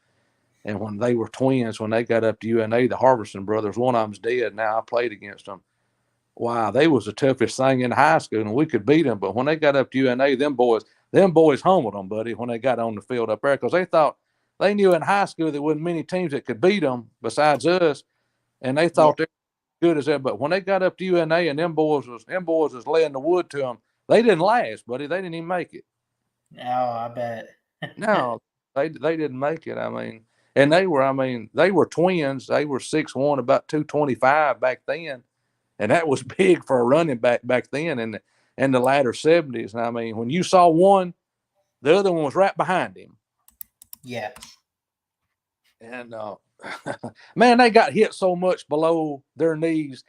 And when they were twins, when they got up to UNA, the Harbison brothers, one of them's dead now. I played against them. Wow, they was the toughest thing in high school, and we could beat them. But when they got up to UNA, them boys humbled them, buddy, when they got on the field up there, because they knew in high school there wasn't many teams that could beat them besides us, and they thought they were good as that. But when they got up to UNA and them boys was laying the wood to them, they didn't last, buddy. They didn't even make it. No, I bet. No, they didn't make it. I mean, and they were twins. They were 6'1", about 225 back then. And that was big for a running back then in the latter 70s. And I mean, when you saw one, the other one was right behind him. Yeah. And man, they got hit so much below their knees,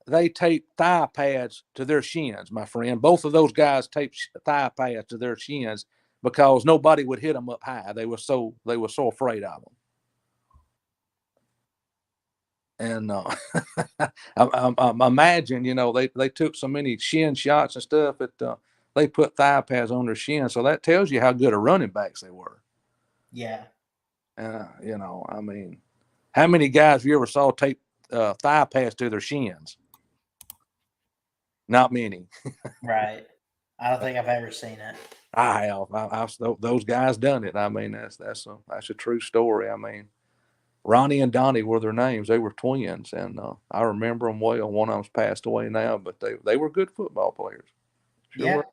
they taped thigh pads to their shins, my friend. Both of those guys taped thigh pads to their shins because nobody would hit them up high. They were so afraid of them. And I imagine, they took so many shin shots and stuff that they put thigh pads on their shin. So that tells you how good of running backs they were. Yeah. I mean, how many guys have you ever saw tape thigh pads to their shins? Not many. Right. I don't think I've ever seen it. I have. Those guys done it. I mean, that's a true story. I mean, Ronnie and Donnie were their names. They were twins, and I remember them well. One of them's passed away now, but they were good football players. Sure Yeah. were.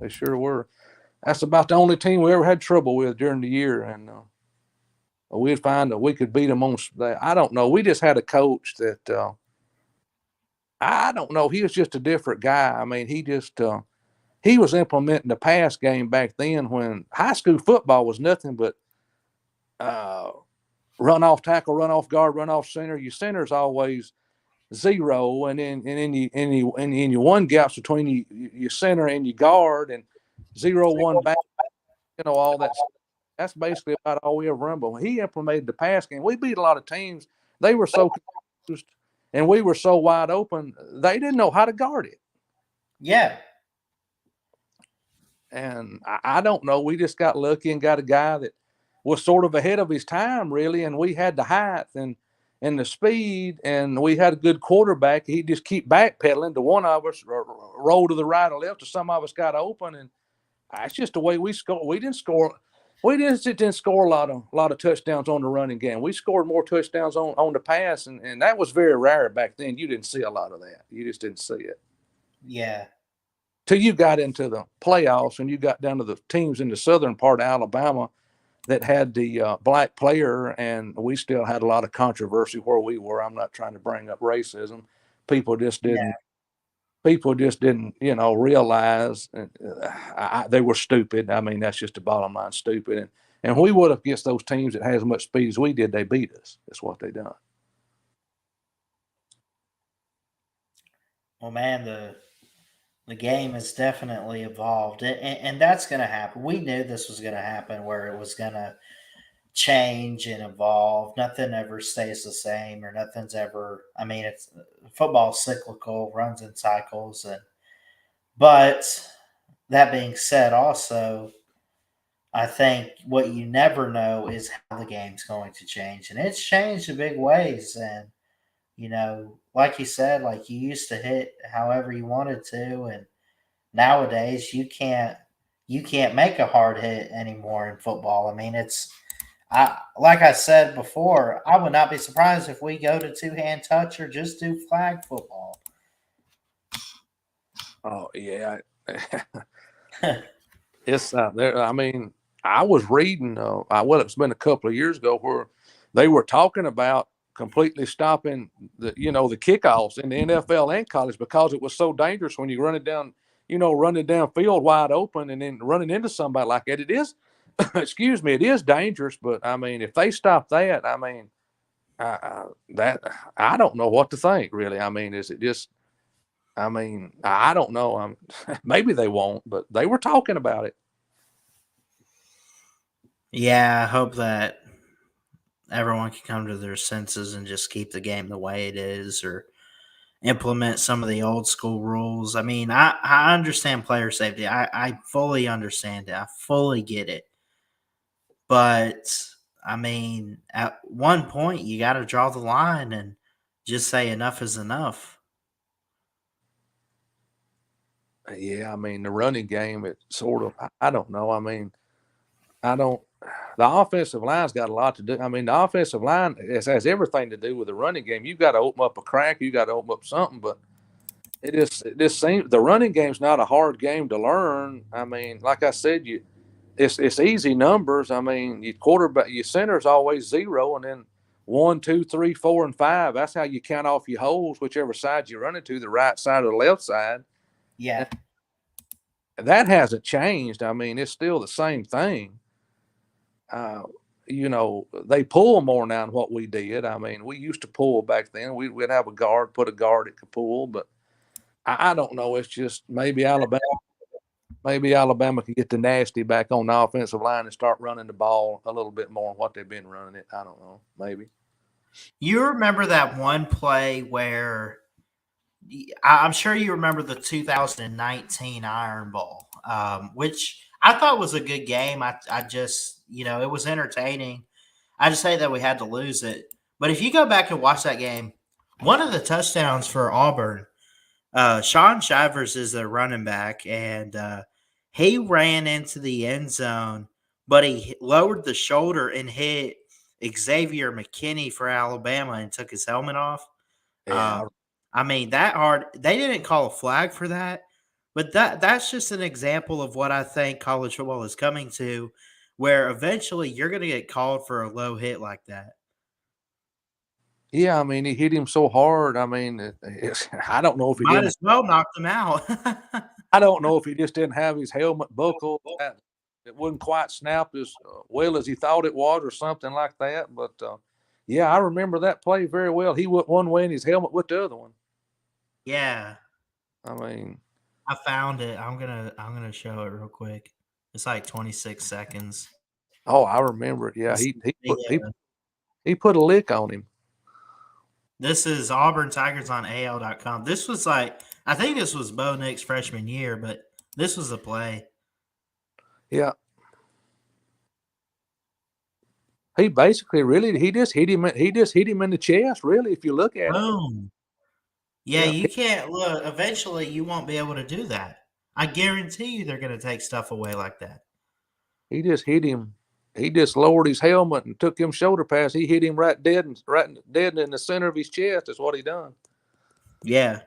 They sure were. That's about the only team we ever had trouble with during the year, and we'd find that we could beat them on. I don't know. We just had a coach that I don't know. He was just a different guy. I mean, he was implementing the pass game back then when high school football was nothing but run off tackle, run off guard, run off center. Your center's always zero, and then you one gaps between your center and your guard, and 0-1 back. All that. That's basically about all we ever run. But when he implemented the pass game, we beat a lot of teams. They were so confused. and we were so wide open, they didn't know how to guard it. Yeah. And I don't know. We just got lucky and got a guy that was sort of ahead of his time, really. And we had the height and the speed, and we had a good quarterback. He just keep backpedaling to one of us, roll to the right or left, or some of us got open. And that's just the way we score. We didn't score. We didn't score a lot of touchdowns on the running game. We scored more touchdowns on the pass, and that was very rare back then. You didn't see a lot of that. You just didn't see it. Yeah. Till you got into the playoffs and you got down to the teams in the southern part of Alabama that had the black player, and we still had a lot of controversy where we were. I'm not trying to bring up racism. People just didn't. People just didn't, realize they were stupid. I mean, that's just the bottom line, stupid. And we would have against those teams that had as much speed as we did, they beat us. That's what they done. Well, man, the game has definitely evolved, and that's going to happen. We knew this was going to happen, where it was going to change and evolve. Nothing ever stays the same, or nothing's ever. I mean, it's football cyclical, runs in cycles, but that being said, also, I think what you never know is how the game's going to change, and it's changed in big ways. And like you said, like you used to hit however you wanted to, and nowadays you can't make a hard hit anymore in football. I mean, like I said before, I would not be surprised if we go to two-hand touch or just do flag football. Oh yeah, it's there. I mean, I was reading. It's been a couple of years ago where they were talking about completely stopping the kickoffs in the NFL and college because it was so dangerous when you running downfield wide open and then running into somebody like that. It is, excuse me, it is dangerous. But I mean, if they stop that, I mean, I don't know what to think really. I mean, is it just? I mean, I don't know. Maybe they won't, but they were talking about it. Yeah, I hope that everyone can come to their senses and just keep the game the way it is, or implement some of the old school rules. I mean, I understand player safety. I fully understand it. I fully get it. But I mean, at one point you got to draw the line and just say enough is enough. Yeah, I mean, the running game, it sort of, I don't know. I mean, I don't, the offensive line's got a lot to do. I mean, the offensive line has everything to do with the running game. You've got to open up a crack, you got to open up something, but it just seems the running game's not a hard game to learn. I mean, like I said, it's easy numbers. I mean, your center's always 0, and then 1, 2, 3, 4, and 5. That's how you count off your holes, whichever side you're running to, the right side or the left side. Yeah. And that hasn't changed. I mean, it's still the same thing. They pull more now than what we did. I mean, we used to pull back then. We'd have a guard, put a guard that could pull, but I don't know. It's just maybe Alabama can get the nasty back on the offensive line and start running the ball a little bit more than what they've been running it. I don't know. Maybe. You remember that one play where I'm sure you remember the 2019 Iron Bowl, which I thought was a good game. I just, it was entertaining. I just say that we had to lose it. But if you go back and watch that game, one of the touchdowns for Auburn, Sean Shivers is the running back, and he ran into the end zone, but he lowered the shoulder and hit Xavier McKinney for Alabama and took his helmet off. Yeah. I mean, that hard. They didn't call a flag for that, but that's just an example of what I think college football is coming to, where eventually you're going to get called for a low hit like that. Yeah, I mean, he hit him so hard. I mean, I don't know if he Might didn't. as well knock them out. I don't know if he just didn't have his helmet buckled. It wouldn't quite snap as well as he thought it was, or something like that. But yeah, I remember that play very well. He went one way and his helmet went the other one. Yeah, I mean, I found it. I'm gonna show it real quick. It's like 26 seconds. oh, I remember it. Yeah, he put a lick on him. This is Auburn Tigers on AL.com. This was I think this was Bo Nick's freshman year, but this was a play. Yeah. He basically he just hit him in the chest, really, if you look at it. Boom. Yeah, Yeah. you can't look. Eventually, you won't be able to do that. I guarantee you they're going to take stuff away like that. He just hit him. He just lowered his helmet and took him shoulder pass. He hit him right dead in the center of his chest. Is what he done. Yeah.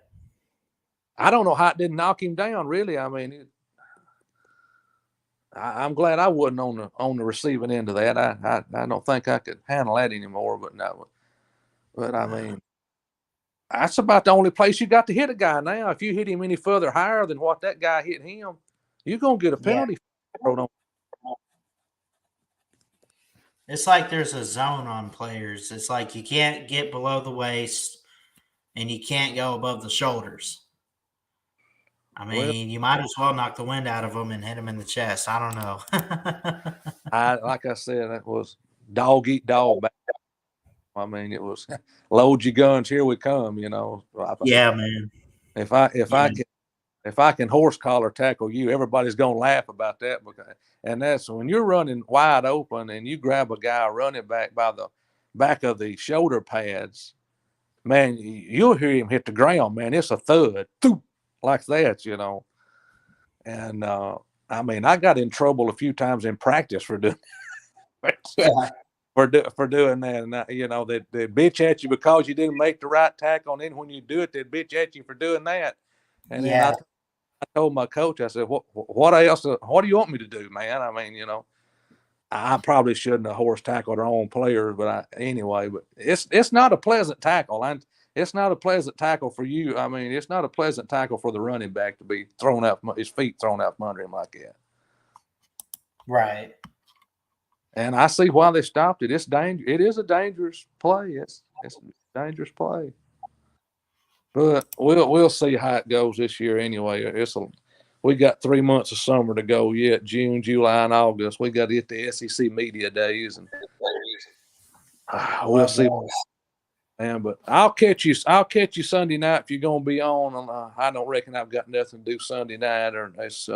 I don't know how it didn't knock him down. Really, I mean, I'm glad I wasn't on the receiving end of that. I don't think I could handle that anymore. But no, but I mean, that's about the only place you got to hit a guy now. If you hit him any further higher than what that guy hit him, you're gonna get a penalty. Yeah. It's like there's a zone on players. It's like you can't get below the waist and you can't go above the shoulders. I mean, you might as well knock the wind out of them and hit them in the chest. I don't know. Like I said, that was dog eat dog. I mean, it was load your guns, here we come. Yeah, man. If I can horse collar tackle you, everybody's gonna laugh about that. And that's when you're running wide open and you grab a guy running back by the back of the shoulder pads, man, you'll hear him hit the ground, man. It's a thud, like that, And I mean, I got in trouble a few times in practice for doing for doing that. And they bitch at you because you didn't make the right tackle, and then when you do it, they bitch at you for doing that. And then I told my coach, I said, what else? What do you want me to do, man? I mean, I probably shouldn't have horse tackled our own players, but anyway, but it's not a pleasant tackle. And it's not a pleasant tackle for you. I mean, it's not a pleasant tackle for the running back to be thrown out, his feet thrown out from under him like that. Right. And I see why they stopped it. It's danger. It is a dangerous play. It's a dangerous play. But we'll see how it goes this year anyway. We got 3 months of summer to go yet. June, July, and August. We got to get the SEC media days, and we'll see. Man, but I'll catch you Sunday night if you're gonna be on. I don't reckon I've got nothing to do Sunday night, or it's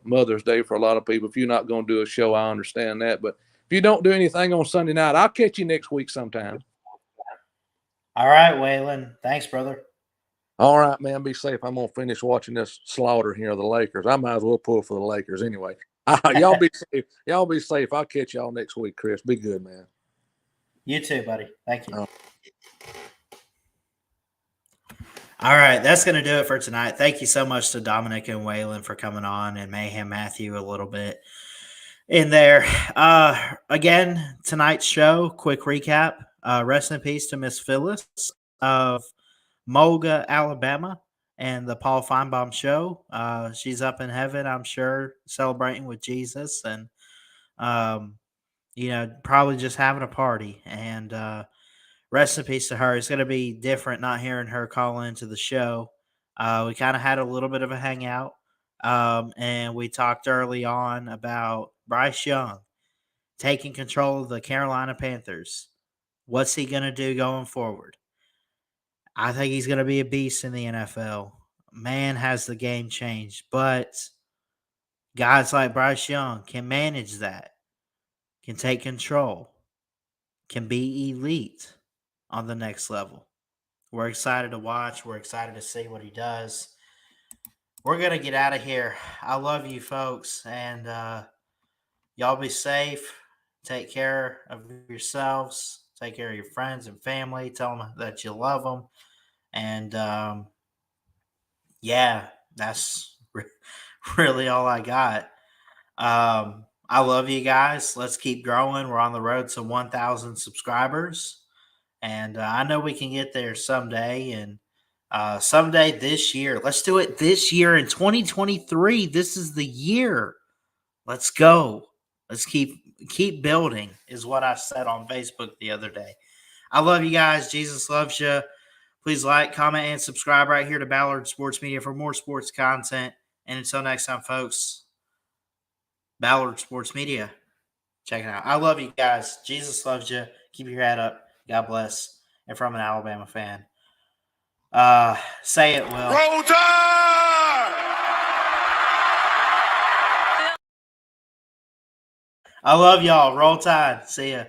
Mother's Day for a lot of people. If you're not gonna do a show, I understand that. But if you don't do anything on Sunday night, I'll catch you next week sometime. All right, Waylon. Thanks, brother. All right, man. Be safe. I'm gonna finish watching this slaughter here of the Lakers. I might as well pull for the Lakers anyway. Y'all be safe. Y'all be safe. I'll catch y'all next week, Chris. Be good, man. You too, buddy. Thank you. All right, that's going to do it for tonight. Thank you so much to Dominic and Waylon for coming on, and Mayhem Matthew a little bit in there. Again, tonight's show, quick recap. Rest in peace to Miss Phyllis of Mulga, Alabama, and the Paul Finebaum show. She's up in heaven, I'm sure, celebrating with Jesus, and probably just having a party. And rest in peace to her. It's going to be different not hearing her call into the show. We kind of had a little bit of a hangout, and we talked early on about Bryce Young taking control of the Carolina Panthers. What's he going to do going forward? I think he's going to be a beast in the NFL. Man, has the game changed, but guys like Bryce Young can manage that, can take control, can be elite on the next level. We're excited to watch. We're excited to see what he does. We're going to get out of here. I love you folks, and y'all be safe. Take care of yourselves. Take care of your friends and family. Tell them that you love them. And that's really all I got. I love you guys. Let's keep growing. We're on the road to 1,000 subscribers. And I know we can get there someday. And someday this year. Let's do it this year in 2023. This is the year. Let's go. Let's keep building is what I said on Facebook the other day. I love you guys. Jesus loves you. Please like, comment, and subscribe right here to Ballard Sports Media for more sports content. And until next time, folks, Ballard Sports Media. Check it out. I love you guys. Jesus loves you. Keep your head up. God bless. and from an Alabama fan. Say it, Will. Roll Tide! I love y'all. Roll Tide. See ya.